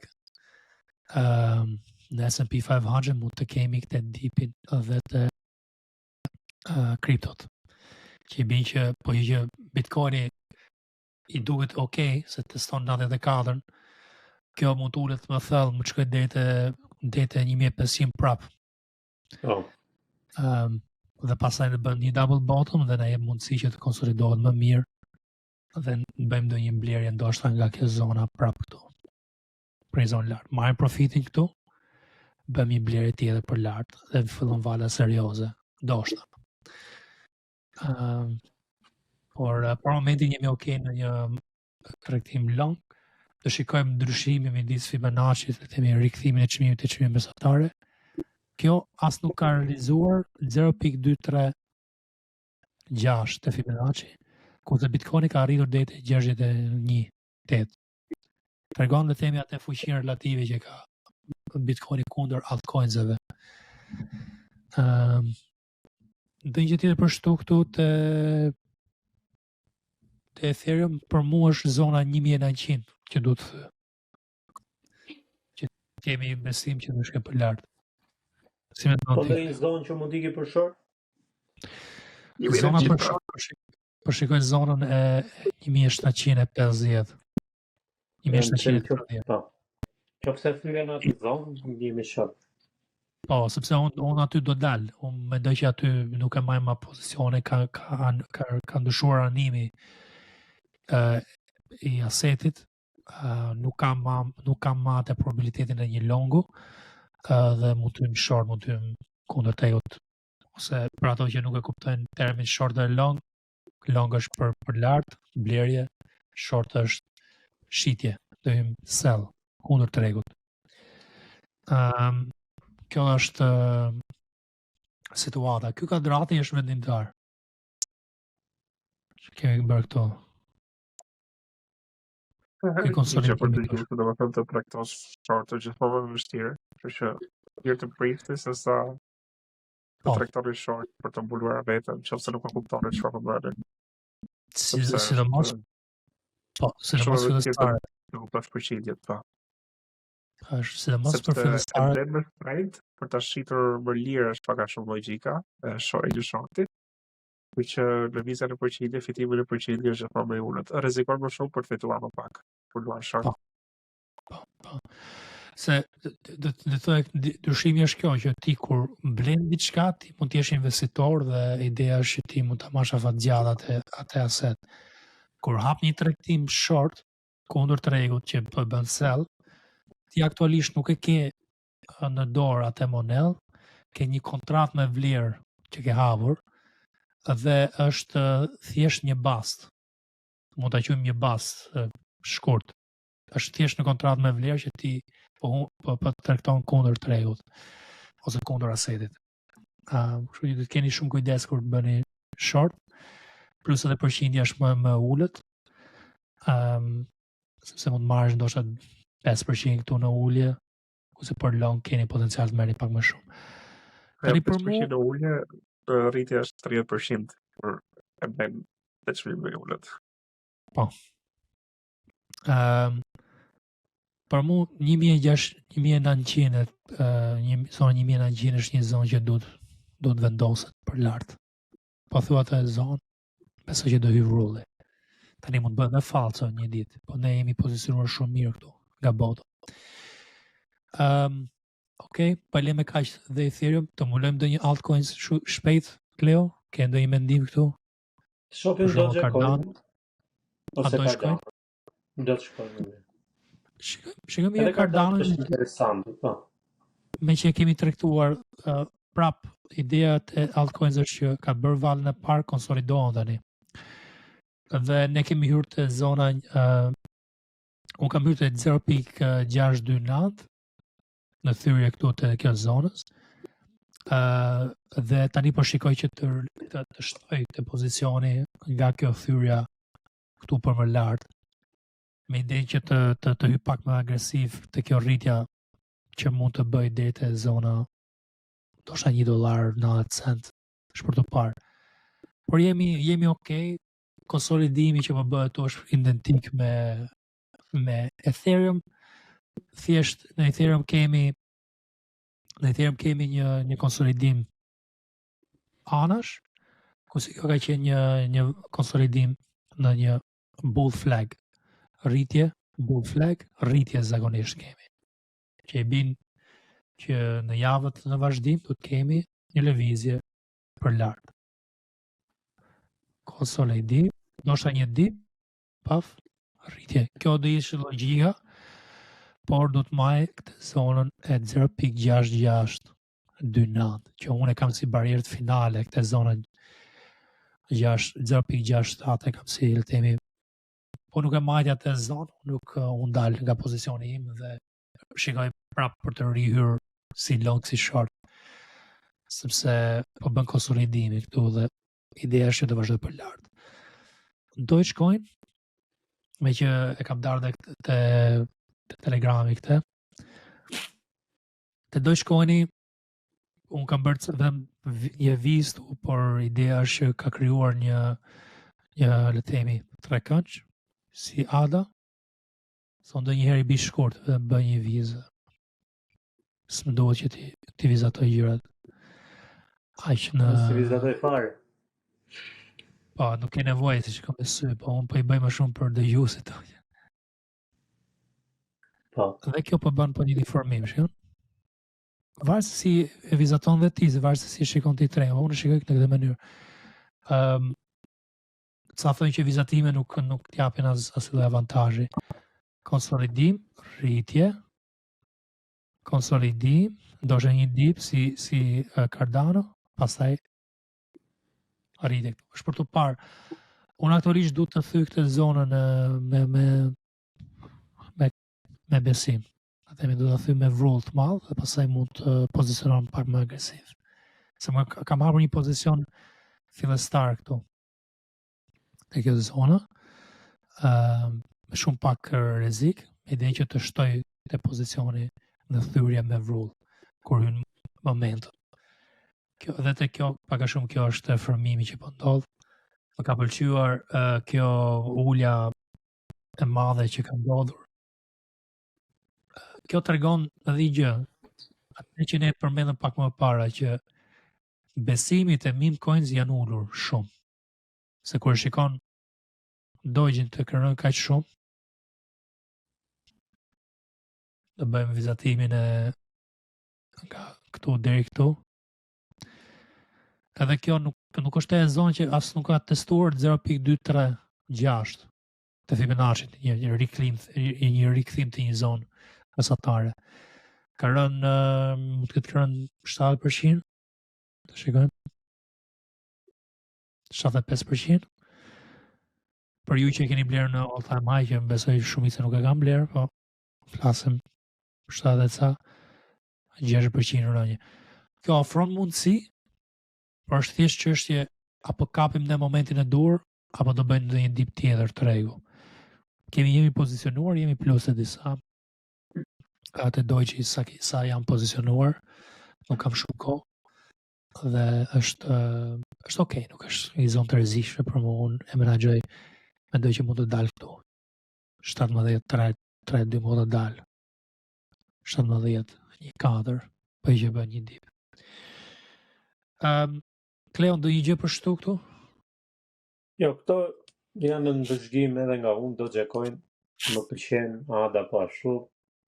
Në S&P 500 mund të kemi këtë dipin edhe të kriptot. Që i bin që po që Bitcoini i duket okay, se teston 94, kjo mund të ulet më thellë, më të shkoj deri te 1500 prap. Oh. Dhe pastaj të bën një double bottom dhe na jep mundësi që të konsolidohet më mirë dhe bëjmë ndonjë mbledhje ndoshta nga kjo zona prap këtu. Prej zonë lart. Marrim profitin këtu, bëjmë një mbledhje tjetër për lart dhe fillon vala serioze, ndoshta. Por momentin jemi okay në një tregtim long. Do shikojmë ndryshimin midis Fibonacci dhe themi rikthimin e çmimit të çmimit mesatare. Kjo as nuk ka realizuar 0.236 të Fibonacci, kurse Bitcoini ka arritur deri te 61.8. Tregon dhe themi atë fuqinë relative që ka Bitcoini kundër altcoinseve. Dhe një tjetër për shtu këtu te Ethereum për mua është zona 1900 që duhet të që kemi besim që do shkojë për lart. Si me Po dhe një zonë që mund iki për short? Zona për short, përshikojnë zonën e 1750. 1750. Po. Që pse fyllen aty zonë, ndihemi short. Po, sepse unë aty do dal. Unë mendoj që aty nuk e marr më pozicione, ka ndryshuar animi i asetit nuk kam ma atë probabilitetin e një longu, dhe mund të hym short, mund të hym kundër tregut, ose për ato që nuk e kuptojnë termin short dhe long është për lart, blerje, short është shitje, do hym sell kundër tregut. Kjo është situata. Ky kvadrati është vendimtar. Kemi bërë këto. Ky konsolidimi është. Do të thotë të traktosh shortë gjithmonë më vështirë, kështu që mirë të priti se sa të traktoni short për të mbuluar veten, nëse nuk e kuptoni çfarë po bëni. Sidomos fillestarët. Nuk kuptosh përqindjet, po. Është sidomos për fillestarët. Sepse më shpejt për ta shitur më lirë është pak a shumë logjika e shortit. Për që lëvizja në përqindje, fitimi në përqindje është gjithmonë më i ulët. Rrezikon më shumë për të fituar më pak. Për luan short. Po. Se do thoj dyshimi është kjo që ti kur blen diçka, ti mund të jesh investitor dhe ideja është që ti mund ta marrësh afatgjatë atë aset. Kur hap një tregtim short kundër tregut që po bën sell, ti aktualisht nuk e ke në dorë atë monedh, ke një kontratë me vlerë që ke hapur dhe është thjesht një bast. Mund ta quajmë një bast shkurt. Është thjesht në kontratë me vlerë që ti po tregton kundër tregut ose kundër asetit. Kështu që do të keni shumë kujdes kur bëni short, plus edhe përqindja është më ulët. Sepse mund marrësh ndoshta 5% këtu në ulje, ose për long keni potencial të merrni pak më shumë. Tani për mua në ulje rritja është 30% për e bën të çmimi i ulët. Po. Për mua 1900 zona 1900 është një zonë që duhet vendoset për lart. Po thua atë zonë, besoj që do hyj rulli. Tani mund të bëhet edhe falso një ditë, po ne jemi pozicionuar shumë mirë këtu, nga bota. Okej, pa lëmë kaq dhe Ethereum, të mulojmë ndonjë altcoins shpejt, Cleo, ke ndonjë mendim këtu? Shopping Dogecoin ose Cardano. Dogecoin. Shikojmë mirë Cardano është interesant, po. Me që kemi trajtuar prap ideja e altcoins është që ka bërë valën e parë, konsolidohen tani. Dhe ne kemi hyrë te zona unë kam hyrë te 0.629 në thyrje këtu te kjo zonës. Dhe tani po shikoj që të shtoj të pozicioni nga kjo thyrja këtu për më lart. Me ide që të hyj pak më agresiv te kjo rritja që mund të bëj deri te zona ndoshta $1.90 është për të parë. Por jemi okay. Konsolidimi që po bëhet është identik me Ethereum. Thjesht në Ethereum kemi një konsolidim anash, kurse kjo ka qenë një konsolidim në një bull flag. Rritje, bull flag, rritje zakonisht kemi. Që e bin që në javët në vazhdim do të kemi një lëvizje për lart. Konsolidim, ndoshta një dip, paf, rritje. Kjo do ishte logjika, por do të maj këtë zonën e 0.6629, që unë e kam si barierët finale, këtë zonën 0.67 e kam si temi, po nuk e majtja të zonë, nuk unë dalë nga pozicioni im dhe shikoj prapë për të rihur si long, si short, sepse po bën konsolidimi këtu dhe ideja është që të vazhdoj për lartë. Dogecoin, me që e kam darë dhe të Telegrami këte. Te Dogecoini, unë kam bërë dhe një vistu, por ideja është që ka krijuar një le të themi trekënç, si ADA, sa ndonjëherë i bi shkurt dhe bëj një vizë. S'më duhet që ti vizatoj gjërat. Aq në Si vizatoj fare. Po, nuk ke nevojë si shikoj me sy, po unë po i bëj më shumë për dëgjuesit. Po. Dhe kjo po bën po një informim, shikon? Varet se si e vizaton dhe ti, varet se si shikon ti tre, unë shikoj në këtë mënyrë. Ca thonë që vizatime nuk t'japin asnjë avantazhi. konsolidim, rritje, konsolidim, ndoshta një dip si Cardano, pastaj rritje. Është për të parë. Unë aktualisht du të thyj këtë zonën me besim. Atë do ta thyj me vrull të madh dhe pastaj mund të pozicionohem pak më agresiv. Se më kam hapur një pozicion fillestar këtu. Te kjo zona, me shumë pak rrezik, me idenë që të shtoj te pozicioni në thyrje me vrull kur hyn momentin. Kjo edhe te kjo pak a shumë kjo është formimi që po ndodh. Më ka pëlqyer kjo ulja e madhe që ka ndodhur. Kjo tregon edhe një gjë, atë që ne përmendëm pak më parë që besimi te meme coins janë ulur shumë. Se kur shikon Doge-in të kërën kaq shumë, do bëjmë vizatimin nga këtu deri këtu. Edhe kjo nuk është e zonë që as nuk ka testuar 0.236 të Fibonacci, një rikthim të një zonë mesatare. Ka rënë, mund të ketë rënë 70%, të shikojmë, 75%. Për ju që keni blerë në all time high, që më besoj shumica nuk e kam blerë, po flasim 70 ca, 60% rënje. Kjo ofron mundësi, por është thjesht çështje apo kapim në momentin e dur, apo do bëjmë ndonjë dip tjetër të rregull. Jemi pozicionuar, jemi plus e disa. Atë Doge sa janë pozicionuar, nuk kam shumë kohë. Dhe është okay, nuk është një zonë të rrezikshme për mua, unë e menaxhoj, mendoj që mund të dalë këtu. 17.3 mund të dalë. 17.1 po që bën një dip. Kleon, do një gjë për shtu këtu? Jo, këto janë në ndëzhgim edhe nga unë, Dogecoin, më pëlqen ADA po ashtu.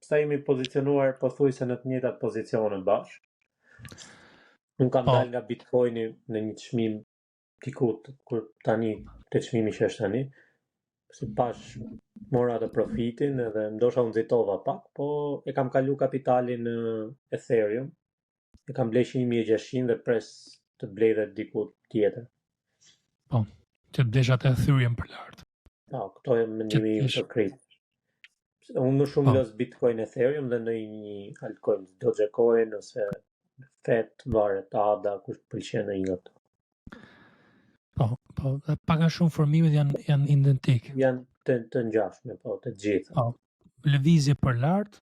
Sa jemi pozicionuar pothuajse në të njëjtat pozicione bashkë. Unë kam dalë nga Bitcoini në një çmim pikut, kur tani te çmimi që është tani, si pash mora të profitin edhe ndoshta unë nxitova pak, po e kam kalu kapitalin në Ethereum. E kam blesh 1600 dhe pres të blej dhe diku tjetër. Po, që të blesh atë Ethereum për lart. Po, këto e mendimi im për kripto. Unë më shumë lës Bitcoin, Ethereum dhe në një altcoin, Dogecoin ose FET, varet ADA, kush pëlqen në një ato. Po, paka shumë formimet janë identik. Janë të ngjashme, po, të gjitha. Po, lëvizje për lart,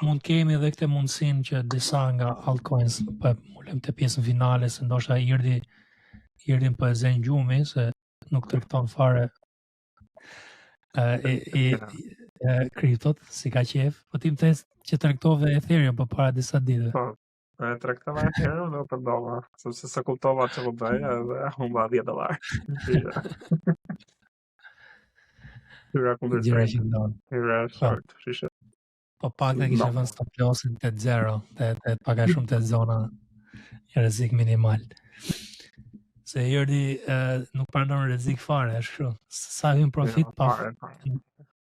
mund kemi edhe këtë mundësinë që disa nga altcoins, po ulem te pjesën finale, se ndoshta irdin po e zën gjumi, se nuk tregton fare kriptot, si ka qef, po ti më thes që tregtove Ethereum për para disa ditëve. Po, e tregtova Ethereum dhe përdova, sepse se kuptova që po bëj edhe humba $10. Hyra kundër short, shishe. Po pak dhe kishe vënë stop lossin te 0, te paka shumë te zona një rrezik minimal. Se Jordi nuk pranon rrezik fare, është kështu. Sa hyn profit pa.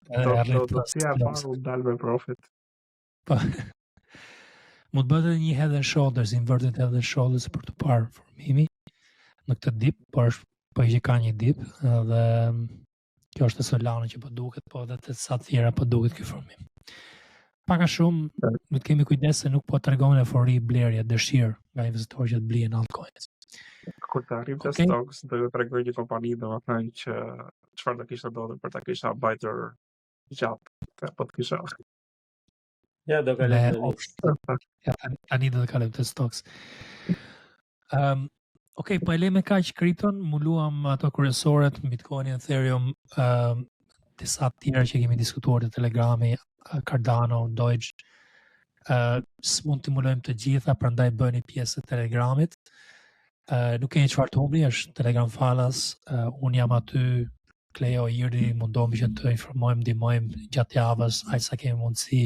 Do të thia paru dal me profit. Po. Mund të bëhet një head and shoulders, inverted head and shoulders për të parë formimi në këtë dip, por po që ka një dip dhe kjo është Solana që po duket, po edhe të sa tjera po duket ky formim. Paka shumë duhet kemi kujdes se nuk po tregon eufori, blerje, dëshirë nga investitorë që të blien altcoins. Kur të arrim të stocks, do të tregoj një kompani domethënë që çfarë do kishte ndodhur për ta kisha bajtur gjatë, po të kisha. Ja, do kalojmë. Ja, tani do të kalojmë te stocks. Okej, po e lejmë kaq kripton, muluam ato kryesoret, Bitcoin, Ethereum, disa tjera që kemi diskutuar te Telegrami, Cardano, Doge. S'mund të mulojmë të gjitha, prandaj bëni pjesë të Telegramit. Nuk keni çfarë të humbni, është Telegram falas, unë jam aty, Kleo, Irdi, mundohemi që të informojmë, ndihmojmë gjatë javës, aq sa kemi mundësi,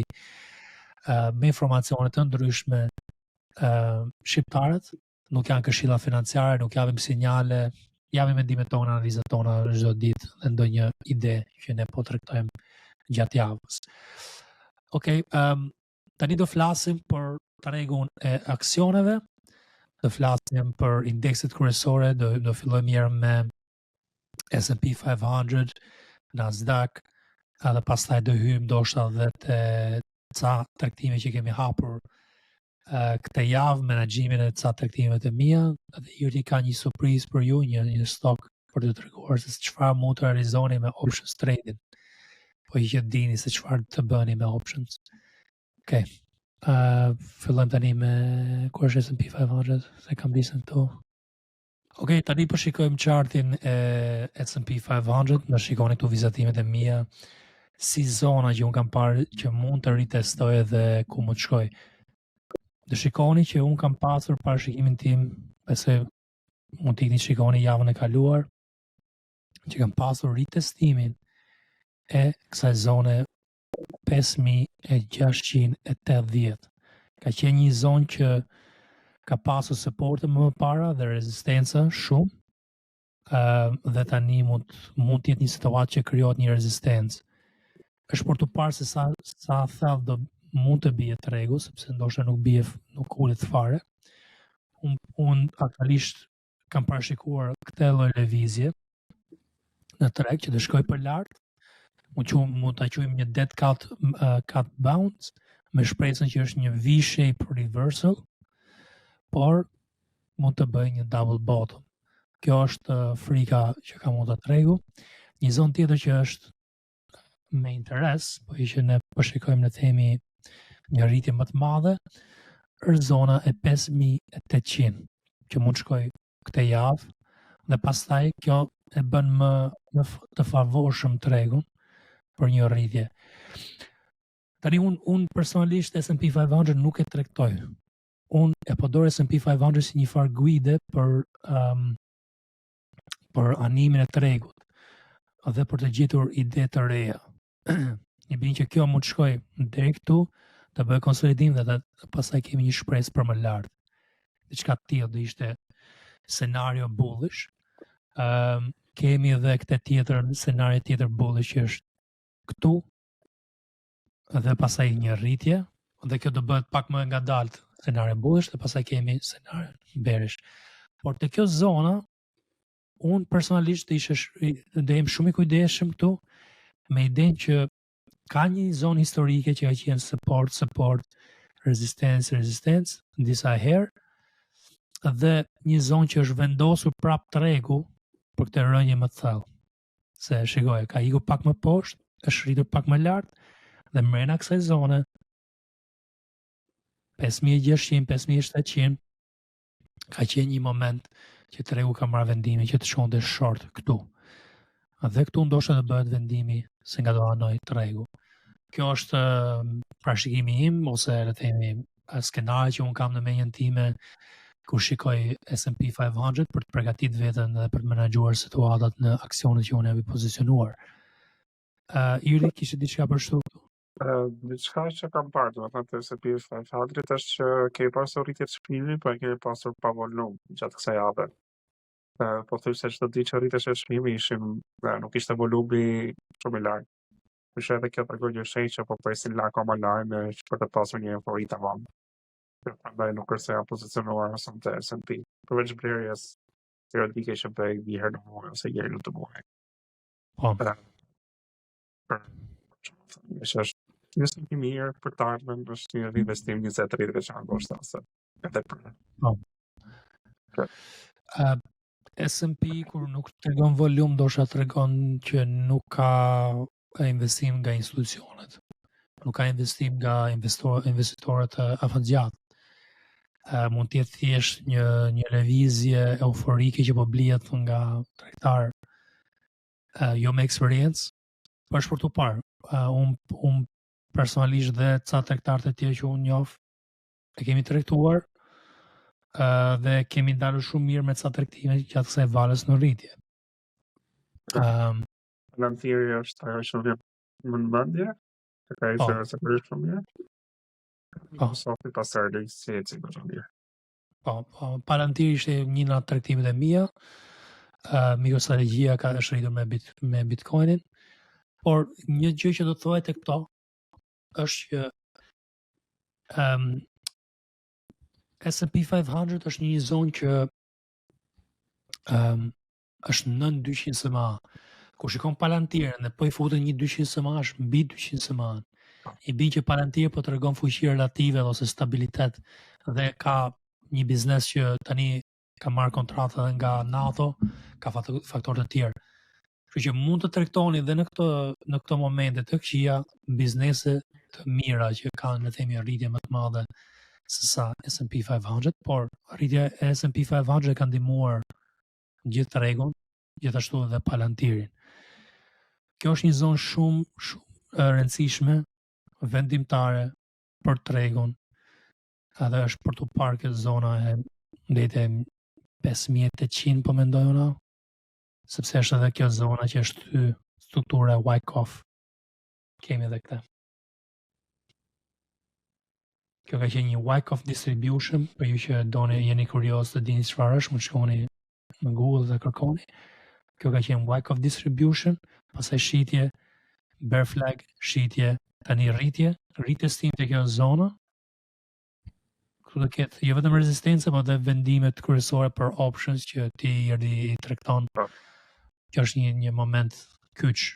me informacione të ndryshme. Shqiptarët nuk janë këshilla financiare, nuk japim sinjale, japim mendimet tona, analizat tona çdo ditë dhe ndonjë ide që ne po tregtojmë gjatë javës. Okej, tani do flasim për tregun e aksioneve, do flasim për indekset kryesore, do fillojmë mirë me S&P 500, Nasdaq, edhe pastaj do hyjmë ndoshta edhe te ca tregtime që kemi hapur këtë javë, menaxhimin e ca tregtimeve të mia, edhe Irti ka një surprizë për ju, një stok për të treguar se çfarë mund të realizoni me options trading. Po që dini se çfarë të bëni me options. Okej. Fillojmë tani me ku është S&P 500, se kam bisën këtu. Okej, tani po shikojmë chartin e S&P 500, më shikoni këtu vizatimet e mia, si zona që unë kam parë që mund të ritestoj edhe ku mund të shkoj. Dhe shikoni që unë kam pasur parashikimin tim, pse mund t'i shikoni javën e kaluar, që kam pasur ritestimin e kësaj zone 5680. Ka qenë një zonë që ka pasur supporte më para dhe rezistenca shumë, dhe tani mund të jetë një situatë që krijohet një rezistencë. Është për të parë se sa thellë do mund të bie tregu, sepse ndoshta nuk ulet fare. Unë aktualisht kam parashikuar këtë lloj lëvizje në treg që do shkoj për lart. Mund ta quajmë një dead cat bounce me shpresën që është një V-shape reversal, por mund të bëjë një double bottom. Kjo është frika që ka mund të tregu. Një zonë tjetër që është me interes, po që ne po shikojmë në themi një rritje më të madhe, është zona e 5800, që mund shkoj këtë javë, dhe pastaj kjo e bën më të favorshëm tregun për një rritje. Tani unë personalisht S&P 500 nuk e tregtoj. Unë e përdor S&P 500 si një farë guide për animin e tregut dhe për të gjetur ide të reja. Një bin që kjo mund të shkoj deri këtu, të bëjë konsolidim dhe pastaj kemi një shpresë për më lart. Diçka të tillë do ishte scenario bullish. Kemi edhe këtë scenario tjetër bullish që është këtu, dhe pastaj një rritje, dhe kjo do bëhet pak më ngadalt scenario bullish, dhe pastaj kemi scenario bearish. Por te kjo zona, unë personalisht do jem shumë i kujdesshëm këtu, me idenë që ka një zonë historike që ka qenë support, resistance, në disa herë, dhe një zonë që është vendosur prap tregu për këtë rënje më të thellë. Se shikoj, ka ikur pak më poshtë, është rritur pak më lart, dhe mrena kësaj zone 5600, 5700 ka qenë një moment që tregu ka marrë vendimin që të shkonte short këtu. Dhe këtu ndoshta të bëhet vendimi se nga do hanoj tregu. Kjo është parashikimi im, ose le të themi skenari që unë kam në menjën time kur shikoj S&P 500 për të përgatitur veten dhe për të menaxhuar situatat në aksionet që unë jam i pozicionuar. Irdi, kishe diçka për shtu? Diçka që kam parë, do të thënë S&P 500 është që ke pasur rritje të çmimit, po e ke pasur pa volum gjatë kësaj jave. Po thuaj se çdo ditë që rritesh e çmimi nuk ishte volumi shumë i lartë. Për shkak të kjo tregon një shenjë që po presin lako më lajme për të pasur një eufori të madhe. Prandaj nuk është se janë pozicionuar ose të S&P. Përveç blerjes periodike që bëj një herë në muaj ose një herë në 2 muaj. Është një mirë për të ardhmen, është një investim 20-30 veçanë ndoshta se edhe për. S&P kur nuk tregon volum, ndoshta tregon që nuk ka investim nga institucionet. Nuk ka investim nga investitorët afatgjatë. Mund të jetë thjesht një lëvizje euforike që po blihet nga tregtar jo me eksperiencë, por është për të parë. Unë personalisht dhe ca tregtarë të tjerë që unë njoh e kemi tregtuar dhe kemi dalur shumë mirë me ca tregtime gjatë kësaj valës në rritje. Palantir është ajo që vjen më në mendje, e ka ishte se për shumë mirë. Sofi pasardë si e cilë shumë mirë. Palantir ishte një nga tregtimet e mia. MicroStrategia ka rritur me Bitcoinin. Por një gjë që do të thuhet e këto është që S&P 500 është një zonë që është nën 200 SMA. Kur shikon Palantirën dhe po i futën një 200 SMA është mbi 200 SMA. I bi që Palantir po tregon fuqi relative ose stabilitet dhe ka një biznes që tani ka marrë kontratë edhe nga NATO, ka faktorë të tjerë. Kështu që mund të tregtoni dhe në këto momente të këqija biznese të mira që kanë le të themi rritje më të madhe se sa S&P 500, por rritja e S&P 500 ka ndihmuar gjithë tregun, gjithashtu edhe Palantirin. Kjo është një zonë shumë e rëndësishme vendimtare për tregun. Edhe është për të parë kjo zona e ndete 5800 po mendoj unë, sepse është edhe kjo zona që është struktura e Wyckoff. Kemi edhe këtë. Kjo ka qenë një Wyckoff distribution, për ju që jeni kurioz të dini çfarë është, mund shkoni në Google dhe kërkoni. Kjo ka qenë Wyckoff distribution, pastaj shitje, bear flag, shitje, tani rritje stim të kjo zona. Këtu do ketë jo vetëm rezistencë, por edhe vendimet kryesore për options që ti i tregton. Kjo është një moment kyç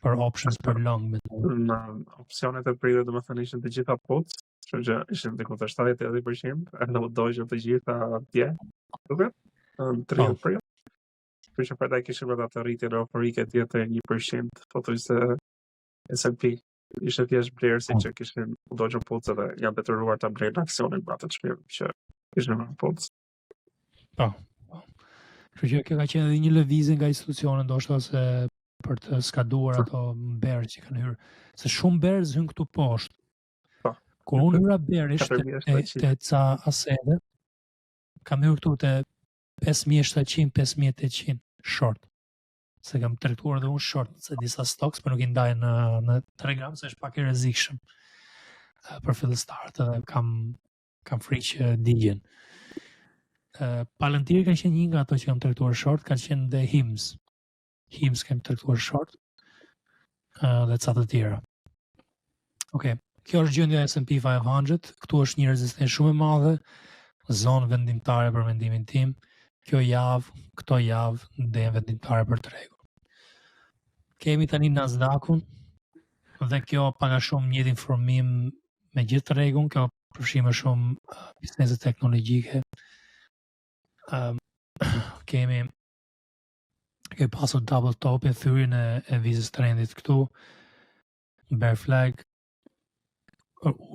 për options për long. Në opsionet e pritje domethënë ishin të gjitha puts, kështu që ishin diku te 70-80%, edhe u dojën të gjitha atje. Duket? Në 30 prill. Kështu që përta kishim edhe atë rritje euforike tjetër 1%, pothuajse S&P ishte thjesht blerësi që kishin u dojën puts edhe janë detyruar ta blejnë aksionin për atë çmim që kishin në puts. Po. Kështu që kjo ka qenë edhe një lëvizje nga institucionet ndoshta se për të skaduar ato berë që kanë hyrë. Se shumë berë hyn këtu poshtë. Po. Kur unë hyra bearish te ca asede, kam hyrë këtu te 5700, 5800 short. Se kam tregtuar edhe unë short se disa stocks, por nuk i ndaj në Telegram se është pak i rrezikshëm për fillestarët edhe kam frikë digjen. Palantir ka qenë një nga ato që kam tregtuar short, ka qenë dhe HIMS. HIMS kam tregtuar short dhe ca të tjera. Okej, kjo është gjendja e S&P 500, këtu është një rezistencë shumë e madhe, zonë vendimtare për mendimin tim. Këto javë dhe vendimtare për tregun. Kemi tani Nasdaqun dhe kjo pak a shumë njëjtë informim me gjithë tregun, kjo përfshin më shumë biznese teknologjike. Kemi pasur double top e thyrjen e vizës trendit këtu, bear flag,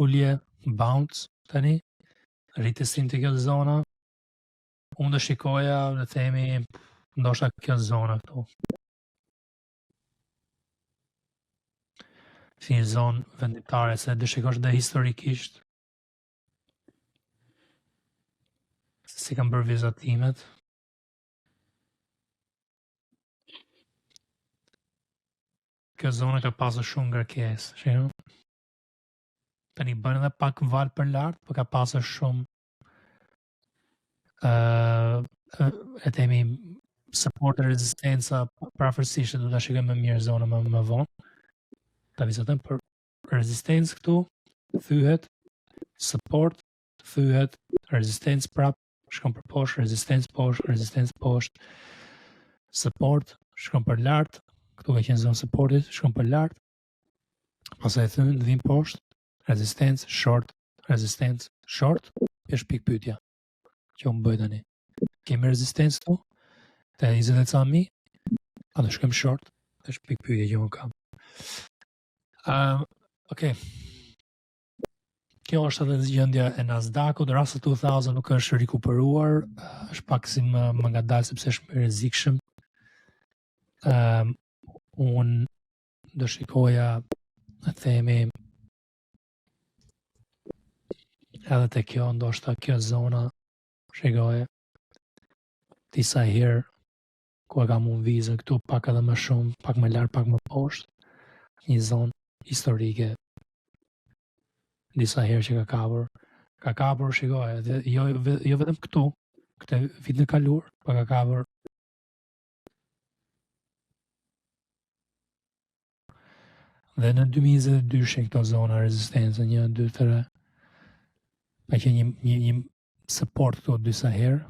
ulje, bounce tani, rritësim të kjo zona. Unë do shikoja, le themi, ndoshta kjo zona këtu. Si një zonë vendimtare, se do shikosh dhe historikisht si kam bërë vizatimet. Kjo zona ka pasur shumë ngarkesë, shihon. Tani bën edhe pak val për lart, por ka pasur shumë e themi support e rezistenca prafërsisht do ta shikojmë më mirë zonën më vonë. Ta vizotojmë për rezistencë këtu, thyhet, support, thyhet, rezistencë prap, shkon për poshtë, rezistencë poshtë, support, shkon për lart, këtu ka qenë zonë supportit, shkon për lart, pastaj thyn, vin poshtë, rezistencë, short, është pikë pyetja që unë bëj tani. Kemi rezistencë këtu, te 20 ca mi, a do shkojmë short, është pikë pyetje që unë kam. Okej. Kjo është edhe gjendja e Nasdaqut, Russell 2000 nuk është rikuperuar, është pak si më ngadalë sepse është më rrezikshëm. Unë do shikoja, e themi, edhe te kjo, ndoshta kjo zona, shikoje, disa herë, ku e kam unë vizën këtu, pak edhe më shumë, pak më lartë, pak më poshtë, një zonë historike, disa herë që ka kapur, shikoje, jo vetëm këtu, këtë vitin e kaluar, pa ka kapur Dhe në 2022 këto zona rezistencë 1, 2, 3 ka qenë një support këto disa herë.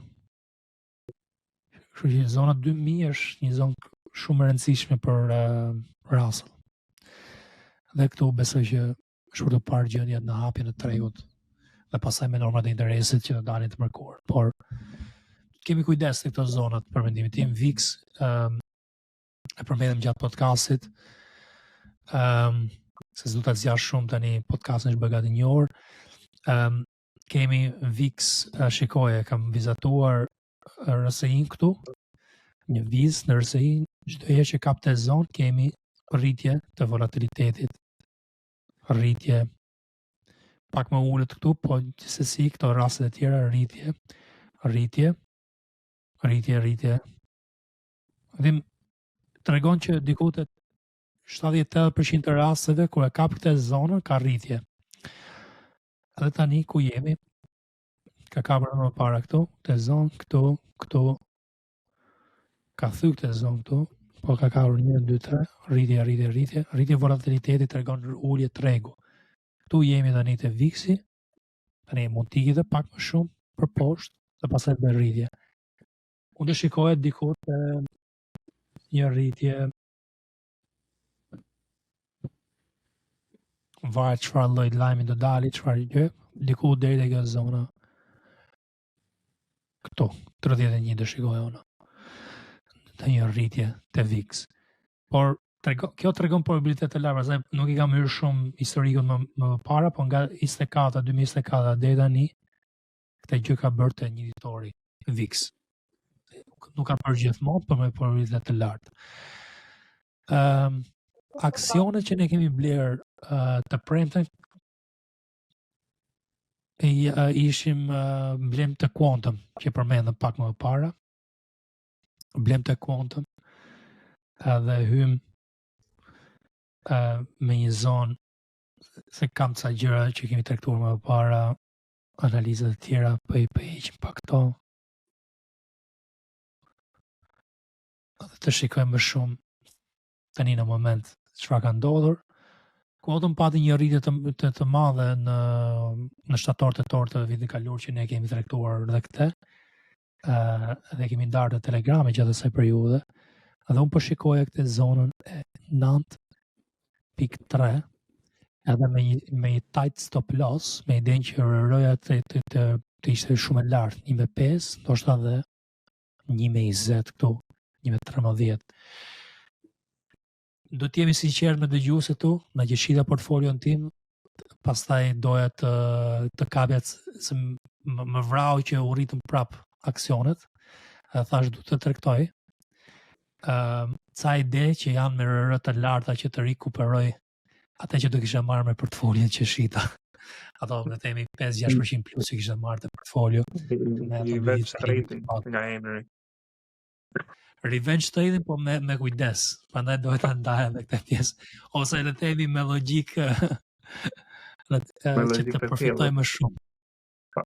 Kështu që zona 2000 është një zonë shumë e rëndësishme për Russell. Dhe këtu besoj që është për të parë gjendjet në hapjen e tregut dhe pastaj me normat e interesit që të dalin të mërkur. Por kemi kujdes të këto zonat për mendimin tim. VIX e përmendëm gjatë podcastit. Se s'du ta zgjash shumë tani, podcastin është bërë gati 1 orë. Kemi VIX, shikoje, kam vizatuar RSI këtu, një vizë në RSI, çdo herë që kap të zonë kemi rritje të volatilitetit, rritje pak më ulët këtu, po gjithsesi këto raste të tjera rritje. Dhe tregon që diku te 70-80% të rasteve kur e kap këtë zonë ka rritje. Edhe tani ku jemi, ka kapur më para këtu, të zonë këtu, ka thyr këtë zonë këtu, po ka kapur 1, 2, 3, rritje volatiliteti tregon ulje tregu. Këtu jemi tani te VIX-i, tani mund t'i dhe pak më shumë për poshtë dhe pastaj bëj rritje. Unë shikoja diku te një rritje, varet çfarë lloj lajmi do dali, çfarë gjë, diku deri te kjo zona këtu, 31 do shikoja unë. Të një rritje te VIX. Por kjo tregon probabilitet të larta, se nuk i kam hyrë shumë historikun më para, po nga 2024 deri tani këtë gjë ka bërë te një ditori VIX. Nuk ka bërë gjithmonë, por me probabilitet të lartë. Aksionet që ne kemi bler të premten ishim blem të Quantum, që përmendëm pak më para. Blem të Quantum edhe hym me një zonë, se kam ca gjëra që kemi trajtuar më para, analizat e tjera, po i heqim pak këto. Të shikojmë më shumë tani në moment çfarë ka ndodhur. Quantum pati një rritje të madhe në shtator-tetor të vitit kaluar që ne kemi trajtuar edhe këtë. Dhe kemi ndarë të telegrame gjatë asaj periudhe. Edhe unë po shikoja këtë zonën e 9.3 edhe me një tight stop loss, me idenë që rroja të ishte shumë e lartë, 1.5, ndoshta edhe 1.20 këtu, 1.13. Do t'jemi sinqert me dëgjuesit tu, na që shita portfolion tim, pastaj doja të kapja se më vrau që u rritën prap aksionet, thash du të tregtoj. Ca ide që janë me rrë të larta që të rikuperoj atë që do kisha marrë me portfolion që shita. Ato me themi 5-6% plus që kisha marrë të portfolio. Revenge trading nga Henry. Revenge trading, po me kujdes. Prandaj dohet ta ndaja me këtë pjesë. Ose le të themi me logjikë që të përfitoj më shumë.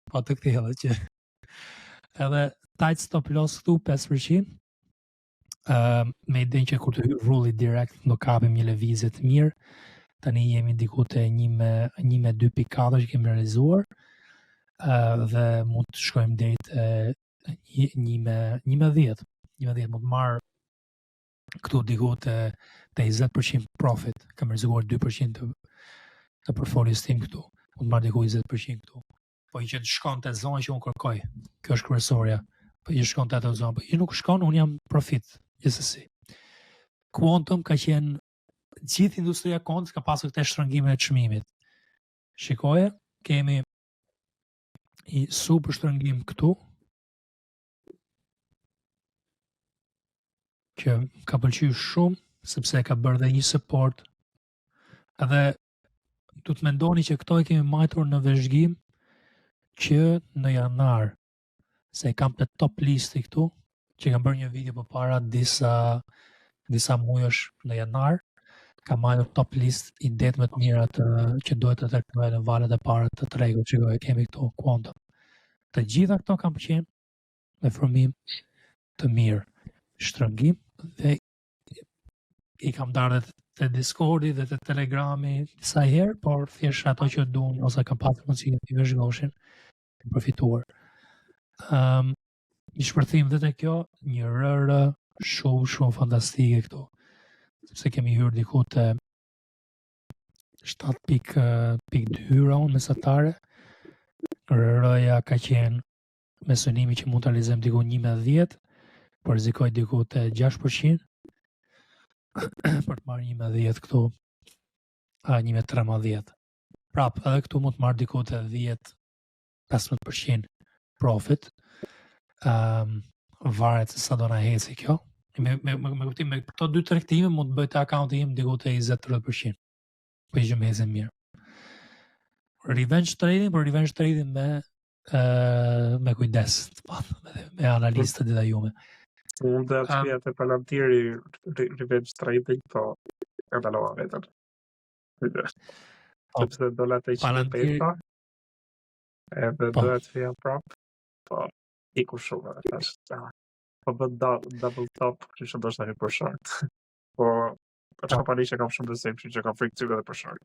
Po të kthjellë që edhe tight stop loss këtu 5%. Me idenë që kur të hyr rulli direkt do kapim një lëvizje të mirë. Tani jemi diku te 1 me 2.4 që kemi realizuar. Dhe mund të shkojmë deri te 1 me 10. 1.10 mund të marr këtu diku te 20% profit. Kam realizuar 2% të portfolios tim këtu. Mund të marr diku 20% këtu. Po i që të shkon te zona që unë kërkoj. Kjo është kryesorja. Po i shkon te ato zonë, po i nuk shkon, unë jam profit. Gjithsesi. Quantum ka qenë, gjithë industria Quantum ka pasur këtë shtrëngime të çmimit. Shikoje, kemi i super shtrëngim këtu, që ka pëlqyer shumë, sepse ka bërë dhe një support. Edhe du të mendoni që këto e kemi majtur në vëzhgim që në janar, se kam të top listi këtu, që kam bërë një video për para disa mujësh në janar, kam majtur top list i det më të mira që duhet të trajtohen në valet e para të tregut që kemi këtu Quantum. Të gjitha këto kam qenë me formim të mirë, shtrëngim, dhe i kam darë të Discordi dhe të Telegrami disa herë, por thjesht ato që duan ose kanë pasur mundësinë të vëzhgoshin të përfituar. Një shpërthim dhe të kjo, një rërë shumë fantastike këtu, sepse kemi hyrë diku të 7.2 euro mesatare. Rërëja ka qenë me synimi që mund të realizojmë diku 11, por rrezikoj diku të 6%, për të marrë 11 këtu, 11.13. Prap, edhe këtu mund të marrë diku të 10-15% profit. Varet se sa do na heci kjo. Me kuptim, me këto dy tregtime mund të bëj të akaunti im diku të 20-30%. Po që më hecen mirë. Revenge trading me kujdes, me analistët dhe jume. Unë dhe atë fja të Palantieri revenge trading, po e ndalova vetën. Sepse dola të 105, edhe do atë fja prap, po iku shumë, po bët double top, që do shtë një për short. Po, është kompani që kam shumë besim, që kam frikë cyve dhe për short.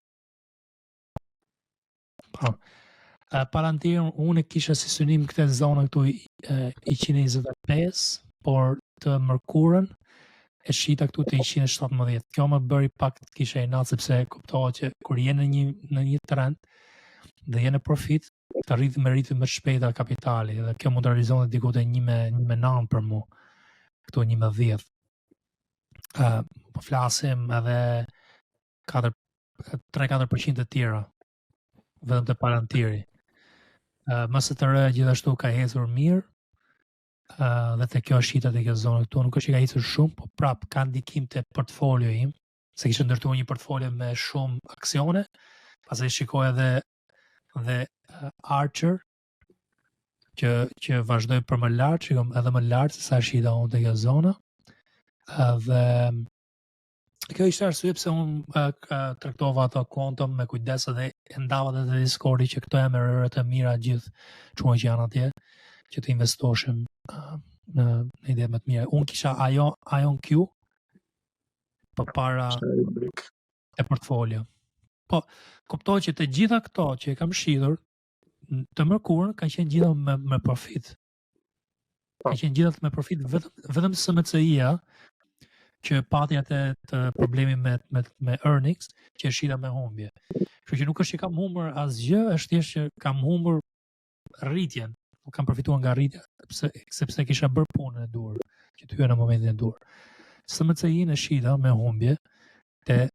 Palantir, unë kisha si synim këtë zonë këtu 125, por të mërkurën e shita këtu të 117. Kjo më bëri pak të kisha i natë, sepse kuptohet që kur je në një trend dhe je në profit, të rritë me rritë më shpejta kapitali, dhe kjo mund të realizohet diku të 1.9 për mu, këtu 1.10. Po flasim edhe 3-4% të tjera, vetëm të Palantiri. Mëse të rë gjithashtu ka hecur mirë, dhe të kjo shita të kjo zonë këtu, nuk është që ka hecur shumë, po prap ka ndikim të portfolio im, se kishë ndërtuar një portfolio me shumë aksione, pastaj shikoj edhe Archer, që vazhdoj për më lartë, shikom edhe më lartë, se sa shita unë të kjo zona, dhe kjo ishte arsye pse unë traktova ato konto me kujdes dhe e ndava dhe të Discordi që këto janë rërët e mira gjithë çuna që janë atje, që të investoshim në ide më të mira. Unë kisha IonQ për para e portfolio. Po, kuptoj që të gjitha këto që e kam shidhur të mërkurën kanë qenë gjitha me profit. Kanë qenë gjitha me profit vetëm SMCI-a, që pati atë të problemi me earnings, që e shita me humbje. Kështu që nuk është që kam humbur asgjë, është thjesht që kam humbur rritjen. Nuk kam përfituar nga rritja, sepse kisha bërë punën e dur, që të hyja në momentin e dur. SMCI-n e shita me humbje te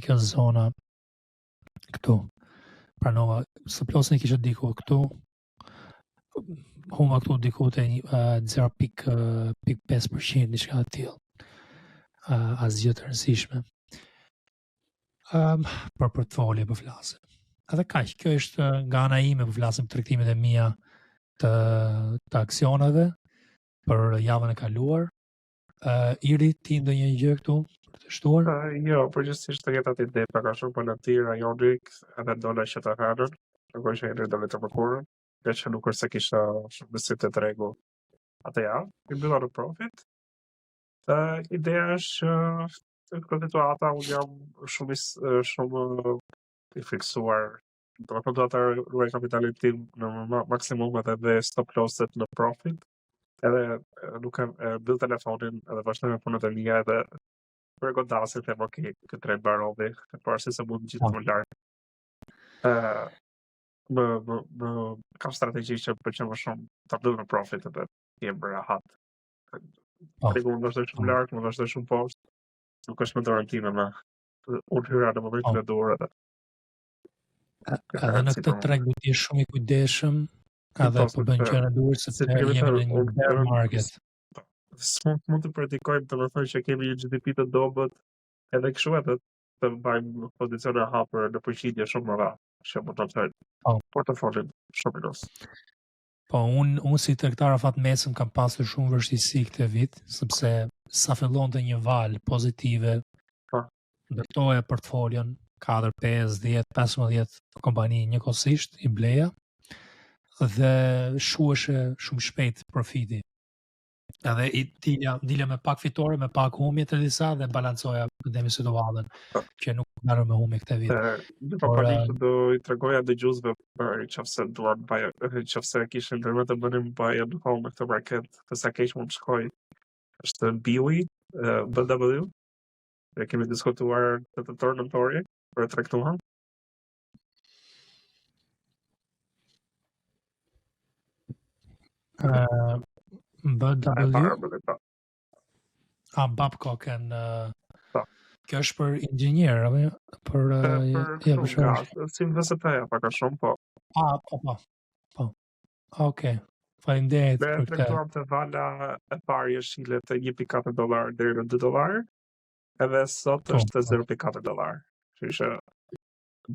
kjo zona këtu. Pranova, së plosën e kisha diku këtu, humba këtu diku të 0.5%, diçka të tillë. Asgjë të rëndësishme. Për portfolio për flasim. Edhe kaq, kjo është nga ana ime për flasim tregtimet e mia të aksioneve për javën e kaluar. Iri, ti ndonjë gjë këtu për të shtuar? Jo, përgjithsisht të ketë atë ide pak a shumë Palantir, Ioniq, edhe dola që të hanën, nuk është që e dola të përkurën, dhe që nuk është se kisha shumë besim të tregu atë javë, i mbylla në profit. Ideja është që këtë situata unë jam shumë i friksuar, do të ruaj kapitalin tim në maksimum edhe stop losset në profit, edhe nuk kam mbyll telefonin edhe vazhdoj me punët e mia edhe për godasit e ok, këtë trend barovi, e parësi se mund gjithë më lartë. Më kam strategji që përqen më shumë të mbyll në profit edhe jem bërë rahat. Tregu më vazhdoj shumë lartë, më vazhdoj shumë poshtë, nuk është me dorën time me unë hyra në momentin e dorë edhe. Edhe në këtë treg du t'jesh shumë i kujdeshëm, edhe po bën gjëra duhur sepse jemi në një bear market. Mund të praktikojmë, të më thënë që kemi një GDP të dobët, edhe kështu edhe të mbajmë pozicione hapur në përqindje shumë më radhë, që mund të thënë portofolin shumë minus. Po, unë si tregtar afat mesëm kam pasur shumë vështirësi këtë vit, sepse sa fillon të një valë pozitive, ndërtoja portfolion 4, 5, 10, 15 kompani njëkohësisht i bleja dhe shuheshe shumë shpejt profiti. Edhe i dilja me pak fitore, me pak humje të disa dhe balancoja demi situatën që nuk marrë me humje këtë vit. Një kompani që do i tregoja dëgjuesve për nëse duan nëse kishin ndërmjet të bënin buy and hold në këtë market, sa keq mund të shkoj. Është BW, BW. Ne kemi diskutuar të tetor nëntori për të tregtuar. BW. Babcock kjo është për inxhinier apo për si VSP pak a shumë po. Po. Okej. Faleminderit për këtë. Ne tregtuam të vala e parë jeshile të $1.4 deri në $2, edhe sot është $0.4. Kështu që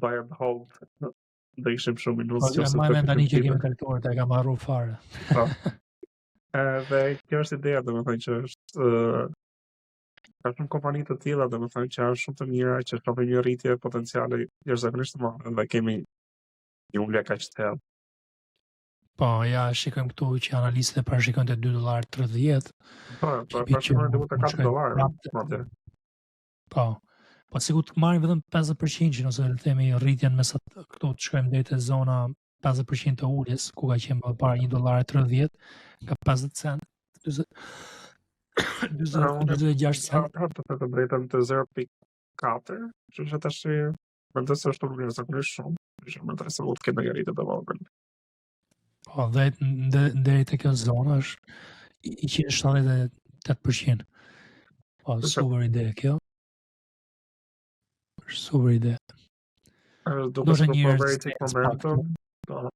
buy and hold do ishim shumë minus. Më tani që kemi kalkuar ta kam harruar fare. Dhe kjo është ideja, domethënë që është ka shumë kompani të tilla, domethënë që janë shumë të mira, që shohin një rritje potenciale jashtëzakonisht të madhe dhe kemi një ulje kaq të thellë. Po, ja shikojmë këtu që analistët e parashikojnë te $2.30. Po, parashikojnë duhet të $4. Po. Po sikur të marrin vetëm 50% ose le të themi rritjen mesat këtu të shkojmë deri te zona 50% të uljes, ku ka qenë më parë $1.30 nga 50 cent. 46 cent. Të drejtën të 0.4, që tash mendoj se është një zakonisht shumë, që mendoj se mund të ketë një rritje të vogël. Po, deri te kjo zona është 178%. Po, super ide kjo. Është super ide. Do të bëj momentum. Po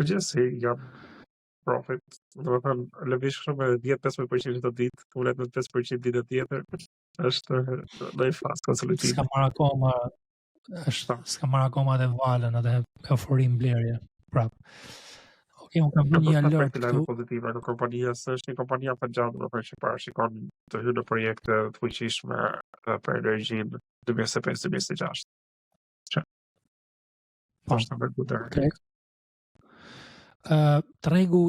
gjithsesi jam profit, do të thënë lëvish shumë me 10-15% të ditë, ulet me 5% ditë tjetër, është në fazë konsolidimi. S'ka marrë akoma dhe valën atë euforim blerje prap. Okej, unë kam bërë një alert këtu. Pozitive në kompania, është një kompani apo gjatë, do të thënë që parashikon të hyjë në projekte të fuqishme për energjinë 2025-2026. Është në vërtetë. Tregu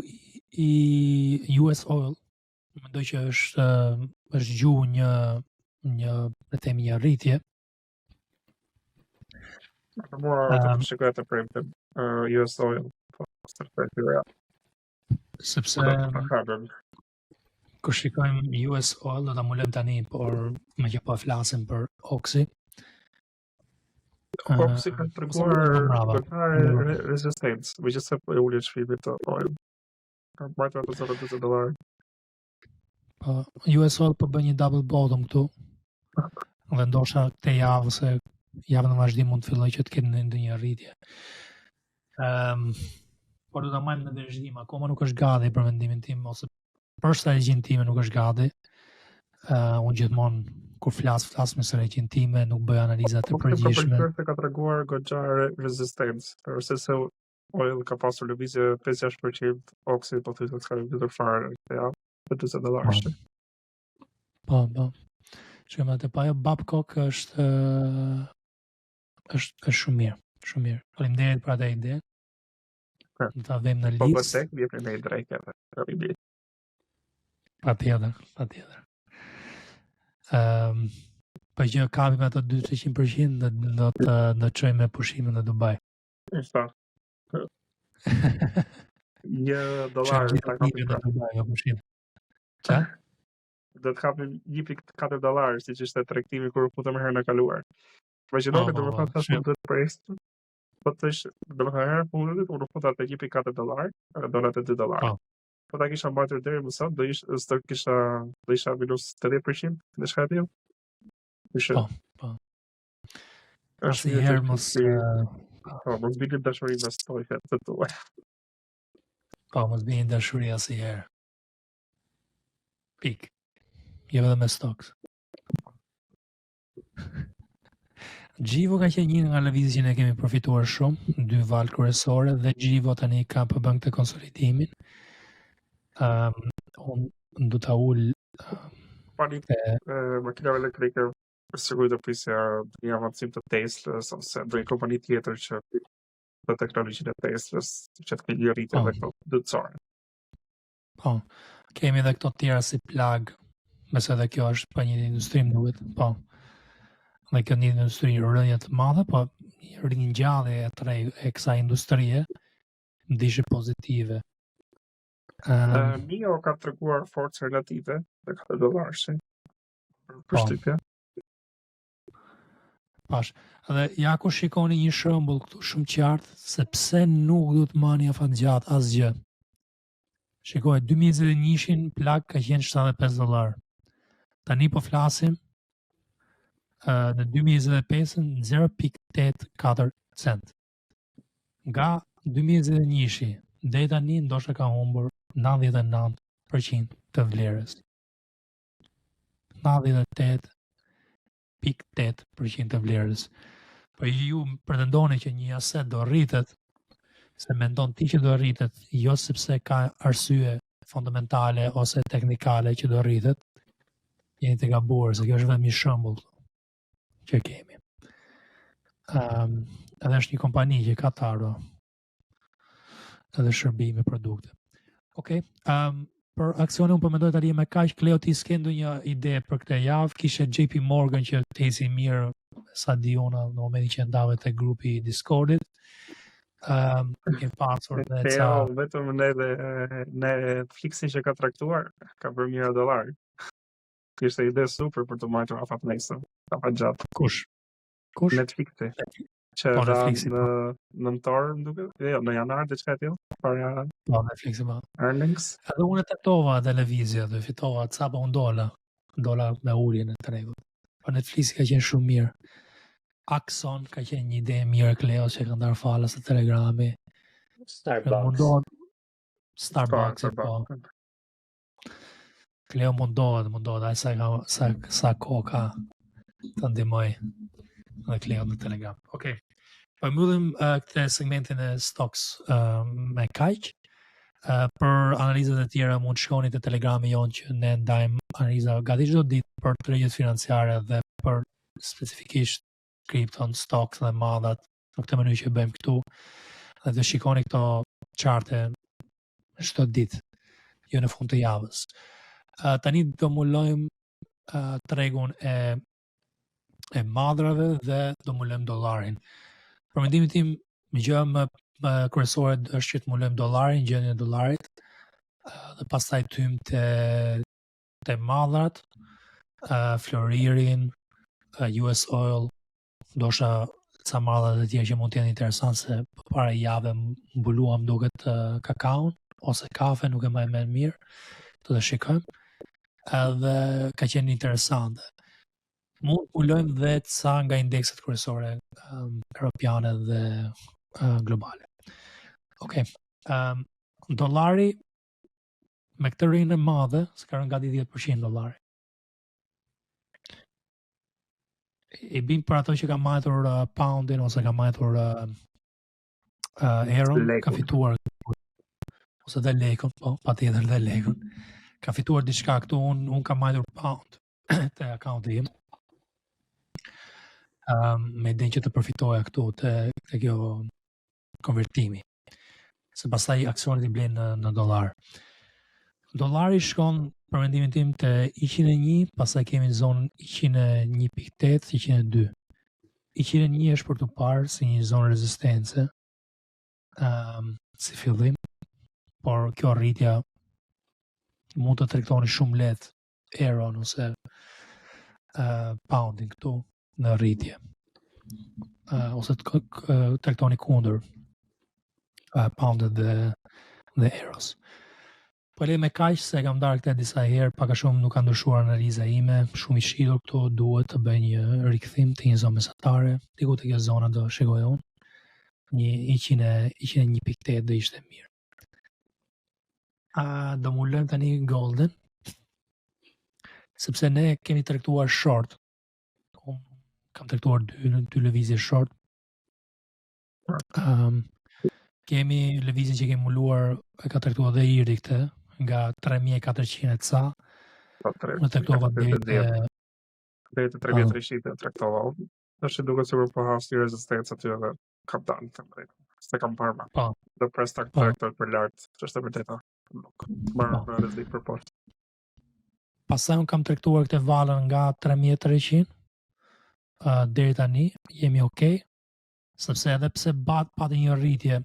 i US Oil mendoj që është gjuhë një le të themi një rritje. Mua të shikoj të premte US Oil sepse kur shikojmë US Oil do ta mulojmë tani, por me që po flasim për Oxy. Oxy ka treguar resistance, megjithëse po e ulë çmimit të oil. Ka marrë ato $40. Po US Oil po bën një double bottom këtu. Dhe ndoshta këtë javë ose javën e vazhdim mund të fillojë që të ketë ndonjë rritje. Por do ta marrim në vazhdim, akoma nuk është gati për mendimin tim ose për strategjinë time nuk është gati. Unë gjithmonë kur flas me strategjinë time, nuk bëj analiza të përgjithshme. Po ka treguar goxha resistance, ose se oil ka pasur lëvizje 5-6%, Oxy po thotë se ka lëvizur fare ja për $40. Po. Shumë atë pa Babcock është shumë mirë, shumë mirë. Faleminderit për atë ide. Do ta vëmë në listë. Po vetë vjen në drejtë edhe. Patjetër. Po që kapim ato 200% do të çojmë me pushimin në Dubai. Është. $1 ta kapim në Dubai me pushim. Ça? Do të kapim $1.4, siç ishte tregtimi kur u futëm herën e kaluar. Imagjinoni domethënë tash mund të presë. Po tash domethënë herë fundit unë futa te $1.4, dola te $2. Po ta kisha mbajtur deri më sot, do isha minus 80% në shkatje. Po. Është një herë mos bini dashuri me stokë të tua. Po, mos bini dashuri asnjëherë. Pik. Jo vetëm me stokë. Gjivo ka qenë një nga lëvizjet që ne kemi përfituar shumë, 2 valë kryesore dhe Gjivo tani ka bën këtë konsolidimin. Unë do ta ul makinave elektrike sigurisht do prisja një avancim të Teslës ose ndonjë kompani tjetër që për teknologjinë e Teslës që të kenë rritje edhe dytësore. Po, Kemi edhe këto tjera si plag, besoj edhe kjo është për një industri më duhet, po. Dhe kjo një industri rënje të madhe, po ringjallje e kësaj industrie ndishe pozitive. Mio ka treguar forcë relative dhe $4 për përshtypje. Pash. Dhe ja ku shikoni një shembull këtu shumë qartë se pse nuk do të mani afat gjatë asgjë. Shikoj, 2021-shin plag ka qenë $75. Tani po flasim në 2025-ën 0.84 cent. Nga 2021-shi deri tani ndoshta ka humbur 99% të vlerës. 98.8% të vlerës. Po ju pretendoni që një aset do rritet, se mendon ti që do rritet, jo sepse ka arsye fundamentale ose teknikale që do rritet, jeni të gabuar, se kjo është vetëm një shembull që kemi. Edhe është një kompani që ka të ardhur edhe shërbime, produkte. Okej. Për aksionin unë përmendoj tani me kaq. Kleo, ti s'ke ndonjë ide për këtë javë? Kishe JP Morgan që të eci mirë, sa di unë në momentin që ndave te grupi i Discordit. Ke pasur dhe ca vetëm ne Netflixin që ka traktuar ka për mira dollar. Kishte ide super për të marrë afat nesër. Afat gjatë. Kush? Netflixi. Që Po, ra Netflixi, në nëntor, më duket, jo, në janar diçka tillë, para po Netflixi po. earnings. Edhe unë tetova televizja dhe fitova ca $1 me uljen e tregut. Po Netflixi ka qenë shumë mirë. Axon ka qenë një ide mirë, Kleo, që ka ndarë falas të Telegrami. Starbucks, po. Kleo mundohet, ai sa koka të ndihmoj dhe Kleo në Telegram. Okej. Po mbyllim këtë segmentin e stocks me kaq. Për analizat e tjera mund të shkoni te Telegrami jon që ne ndajmë analiza gati çdo ditë për tregjet financiare dhe për specifikisht kripton, stocks dhe madhat në këtë mënyrë që bëjmë këtu. Dhe të shikoni këto charte çdo ditë, jo në fund të javës. Tani do mulojmë tregun e madrave dhe do mulojmë dollarin. Për mendimin tim, gjëja më kryesore është që të mulojmë dollarin, gjendjen e dollarit, dhe pastaj tym te madhrat, floririn, US Oil, ndoshta ca madha të tjera që mund të jenë interesante, se para jave mbuluam duket kakaun ose kafe, nuk e mbaj mend mirë, do të shikojmë. Edhe ka qenë interesante. Mund të ulojmë dhe ca nga indekset kryesore europiane dhe globale. Okej. Dollari me këtë rrjetin e madhe, s'ka rënë gati 10% dollari. I bim për ato që ka marrë poundin ose ka marrë euron, ka fituar ose dhe lekun, po, patjetër dhe lekun. Ka fituar diçka këtu, unë kam marrë pound te akaunti im. Me idenë që të përfitoja këtu te kjo konvertimi. Se pastaj aksionet i blen në dollar. Dollari shkon për mendimin tim te 101, pastaj kemi zonën 101.8, 102. 101 është për të parë si një zonë rezistence, si fillim, por kjo rritja mund të tregtoni shumë lehtë euron ose poundin këtu në rritje. Ose të tregtoni kundër poundet dhe euros. Po le me kaq se kam ndarë këtë disa herë, pak a shumë nuk ka ndryshuar analiza ime, shumë i shitur këtu, duhet të bëj një rikthim të një zonë mesatare, diku te kjo zona do shikoj unë. Një 101.8 do ishte mirë. Do mulojmë tani golden, sepse ne kemi tregtuar short. Kam tregtuar dy lëvizje short. Kemi lëvizjen që kemi muluar, e ka tregtuar dhe Iri këtë, nga 3400 ca. Në tregtuar deri te 3300 e trektova. Është duket sikur po hasi rezistencë aty edhe kam dalë të drejtë. Se kam parë. Po. Do pres traktor për lart, është e vërtetë. nuk marrë në rrezik për poshtë. Pastaj unë kam tregtuar këtë valën nga 3300 deri tani jemi okay, sepse edhe pse pati një rritje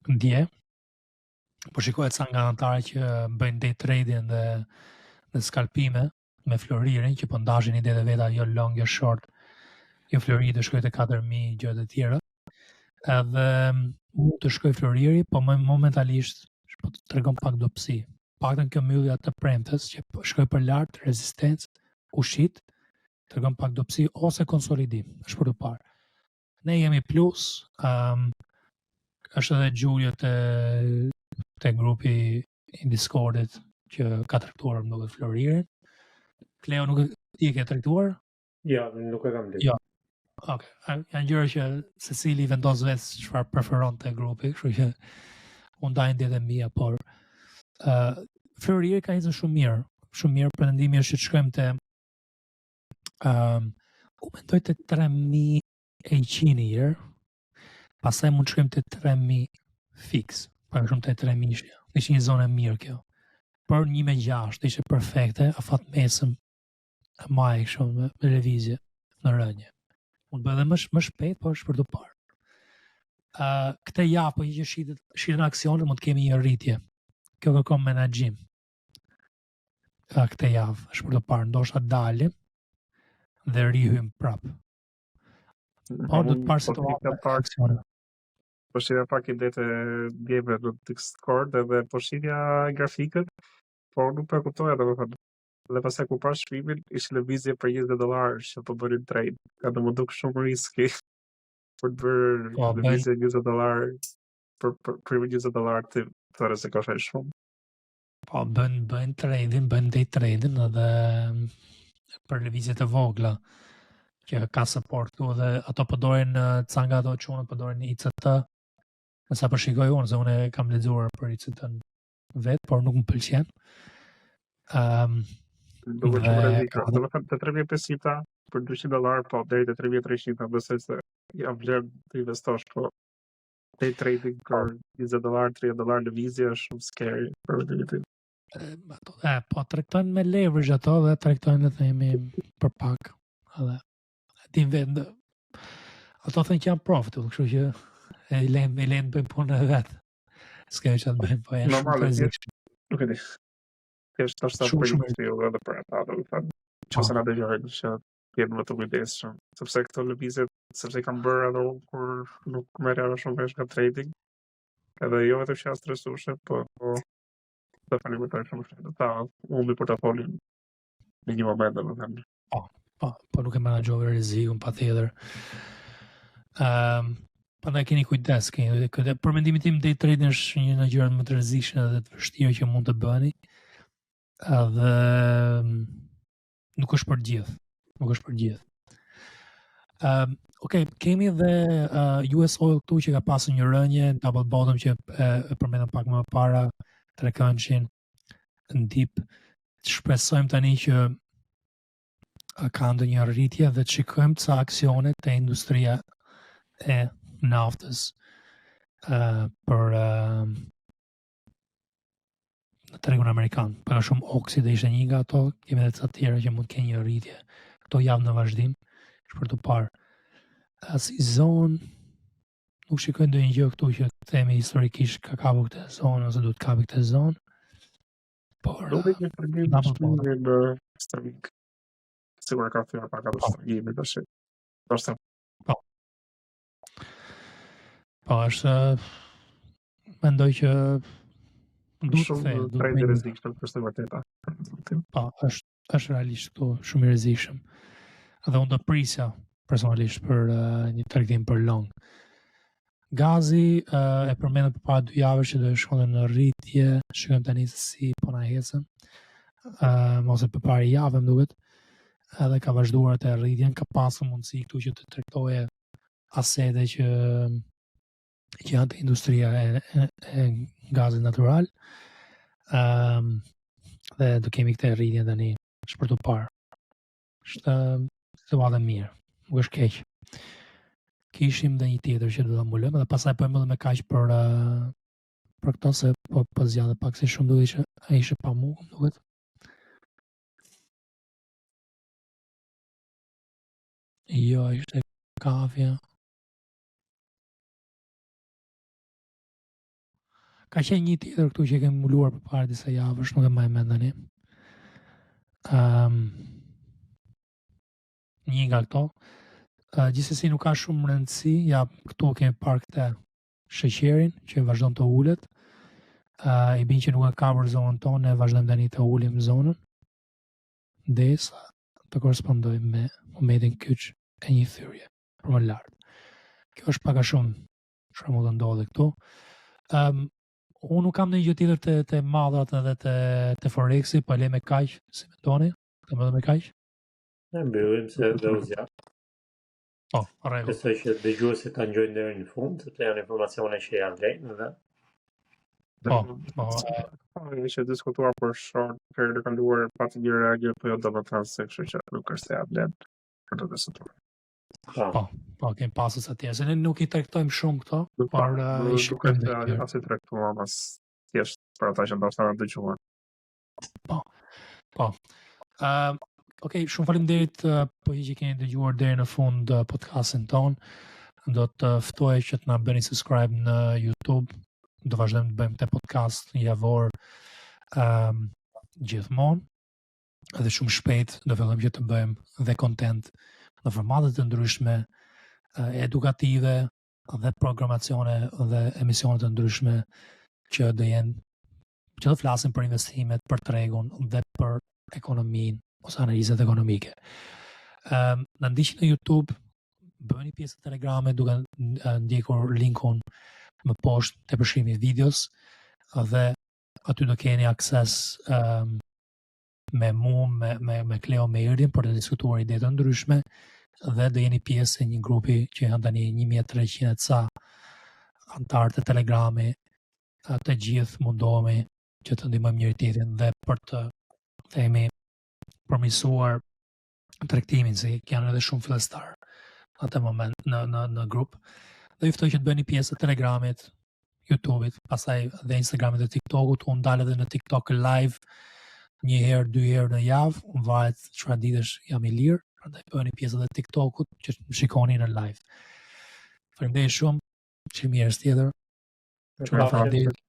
dje, po shikohet sa nga anëtarë që bëjnë day trading dhe skalpime me Floririn që po ndashin idetë veta, jo long, jo short, jo Floriri të shkoj te 4000 gjëra të tjera. Edhe mund të shkoj Floriri, po momentalisht po të tregon pak dobësi. Paktën kjo mbyllja të premtes që shkoj për lart, rezistencë, ushit, tregon pak dobësi ose konsolidim, është për të parë. Ne jemi plus, është edhe Gjulio te grupi i Discordit që ka tregtuar më duket Floririn. Kleo nuk i ke tregtuar? Ja, nuk e kam ditë. Jo. Okej, janë gjëra që secili vendos vetë çfarë preferon te grupi, kështu që unë ndaj ndjetë mia, por Floriri ka ecur shumë mirë, pretendimi është që të shkojmë te u mendoj te 3100 i herë, pastaj mund të shkojmë te 3000 fix, për shumë te 3000 ishte një zonë e mirë kjo. Për 1.6 ishte perfekte, afat mesëm e maj kështu me lëvizje në rënje. Mund të bëj edhe më shpejt, por është për të parë. Këtë javë po që shiten aksionet mund të kemi një rritje. Kjo kërkon menaxhim. Këtë javë është për të parë, ndoshta dalim dhe rihym prap. Por do të parë situatë e aksionet. Po shitja pak i detë djeve në Discord edhe po shitja grafikët, po nuk po e kuptoja domethënë. Dhe pastaj ku pas shkrimin ishte lëvizje për $20 që po bënin trade. Ka të më duk shumë riski për të bërë lëvizje $20 për $20 të thërë se ka shaj shumë. Po bën trading, bën day trading edhe për lëvizjet e vogla që ka support këtu dhe ato përdorin ca nga ato çunat përdorin ICT. Sa po shikoj unë, se unë kam lexuar për ICT-n vet, por nuk më pëlqen. Duke shumë rrezika. Do të thënë te 3500 për $200, po deri te 3300 besoj se jam vlerë të investosh, po day trading për $20, $30 lëvizje është shumë scary për veten. Po tregtojnë me leverage ato dhe tregtojnë të themi për pak. Edhe din vend. Ato thënë që janë profitable, kështu që e lejnë bëjmë punë e vetë. S'kemi që të bëjmë, po e shumë rrezik. Nuk e di. Thjesht është për një edhe për ata, do të thënë, që se na dëgjojnë që jenë më të kujdesshëm, sepse këto lëvizje, sepse kam bërë edhe unë kur nuk merrja shumë vesh nga trading, edhe jo vetëm që jam stresueshëm, po të falimitoj shumë shpejt. Ta humbi portofolin në një moment, domethënë. Po nuk e menaxhove rrezikun patjetër. Prandaj keni kujdes, për mendimin tim day trading është një nga gjërat më të rrezikshme dhe të vështira që mund të bëni. Dhe nuk është për gjithë. Okej, kemi dhe US Oil këtu që ka pasur një rënje, double bottom që e përmendëm pak më parë, 300 në dip. Shpresojmë tani që ka ndonjë rritje dhe të shikojmë ca aksione te industria e naftës për në tregun amerikan. Për shumë oksid ishte një nga ato, kemi edhe ca tjera që mund të kenë një rritje. Këto javë në vazhdim, është për të parë. Si zonë, nuk shikoj ndonjë gjë këtu që themi historikisht ka kapu këtë zonë ose duhet kapi këtë zonë. Por do të përgjigjem në historik. Sigur ka thënë pak ato shtrëngime tash. Dorsta. Po është mendoj që shumë trend i rrezikshëm për të vërteta. Po, është realisht këtu shumë i rrezikshëm. Dhe unë do prisja personalisht për një tregtim për long. Gazi e përmendëm përpara 2 javësh që do të shkonte në rritje, shikojmë tani se si po na ecën. Ose përpara javë më duket, edhe ka vazhduar të rritjen, ka pasur mundësi këtu që të tregtoje asete që janë të industria e gazit natural. Dhe do kemi këtë rritje tani, është për të parë. Është situatë mirë, nuk është keq. Kishim dhe një tjetër që do ta mbulojmë dhe pastaj po mbyllim me kaq për këto se po zgjadhe pak si shumë duhet që ai ishte pa mua, duhet. Jo, ishte kafja. Ka qenë një tjetër këtu që kemi mbuluar përpara disa javësh, nuk e mbaj mend tani. Një nga këto. Gjithsesi nuk ka shumë rëndësi, ja këtu kemi parë këtë sheqerin që vazhdon të ulet. I bin që nuk e kapur zonën tonë, ne vazhdojmë tani të ulim zonën. Derisa të korrespondojmë me momentin kyç e një thyrje për më lart. Kjo është pak a shumë çfarë mund të ndodhi këtu. Unë nuk kam ndonjë gjë tjetër të madhat edhe të Forexi, po le me kaq, si mendoni? Të më dhe me kaq? Ne mbyllim se dhe u zgjat. Po, rregull. Besoj që dëgjuesit ta ngjojnë deri në fund, sepse janë informacione që ja vlen dhe Ishte diskutuar për short periudhë e kaluar pati një reagim, po jo domethënë se kështu që nuk është se ja vlen për të diskutuar. Po, kemi pasur sa tjerë, se ne nuk i tregtojmë shumë këto, por i shikojmë dhe tjerë. As i tregtuar, mas thjesht për ata që ndoshta na dëgjuan. Po. Okej, shumë faleminderit po që keni dëgjuar deri në fund podcastin ton. Do të ftoj që të na bëni subscribe në YouTube. Do vazhdojmë të bëjmë këtë podcast javor gjithmonë. Edhe shumë shpejt do fillojmë që të bëjmë dhe content në formate të ndryshme, edukative dhe programacione dhe emisione të ndryshme që do të flasin për investimet, për tregun dhe për ekonominë ose analizat ekonomike. Në ndiqni në YouTube, bëni pjesë të Telegramit duke ndjekur linkun më poshtë te përshkrimi i videos dhe aty do keni akses me mua, me Kleo, me Irdin për të diskutuar ide të ndryshme dhe do jeni pjesë e një grupi që janë tani 1300 ca anëtar të Telegrami. Të gjithë mundohemi që të ndihmojmë njëri tjetrin dhe për të themi përmirësuar tregtimin, se janë edhe shumë fillestar në atë moment në grup. Dhe ju ftoj që të bëni pjesë të Telegramit, YouTube-it, pastaj dhe Instagramit dhe TikTokut. Unë ndal edhe në TikTok live 1 herë, 2 herë në javë, varet çfarë ditësh jam i lirë, prandaj bëni pjesë edhe TikTokut që më shikoni në live. Faleminderit shumë, ç'i mirë tjetër. Faleminderit.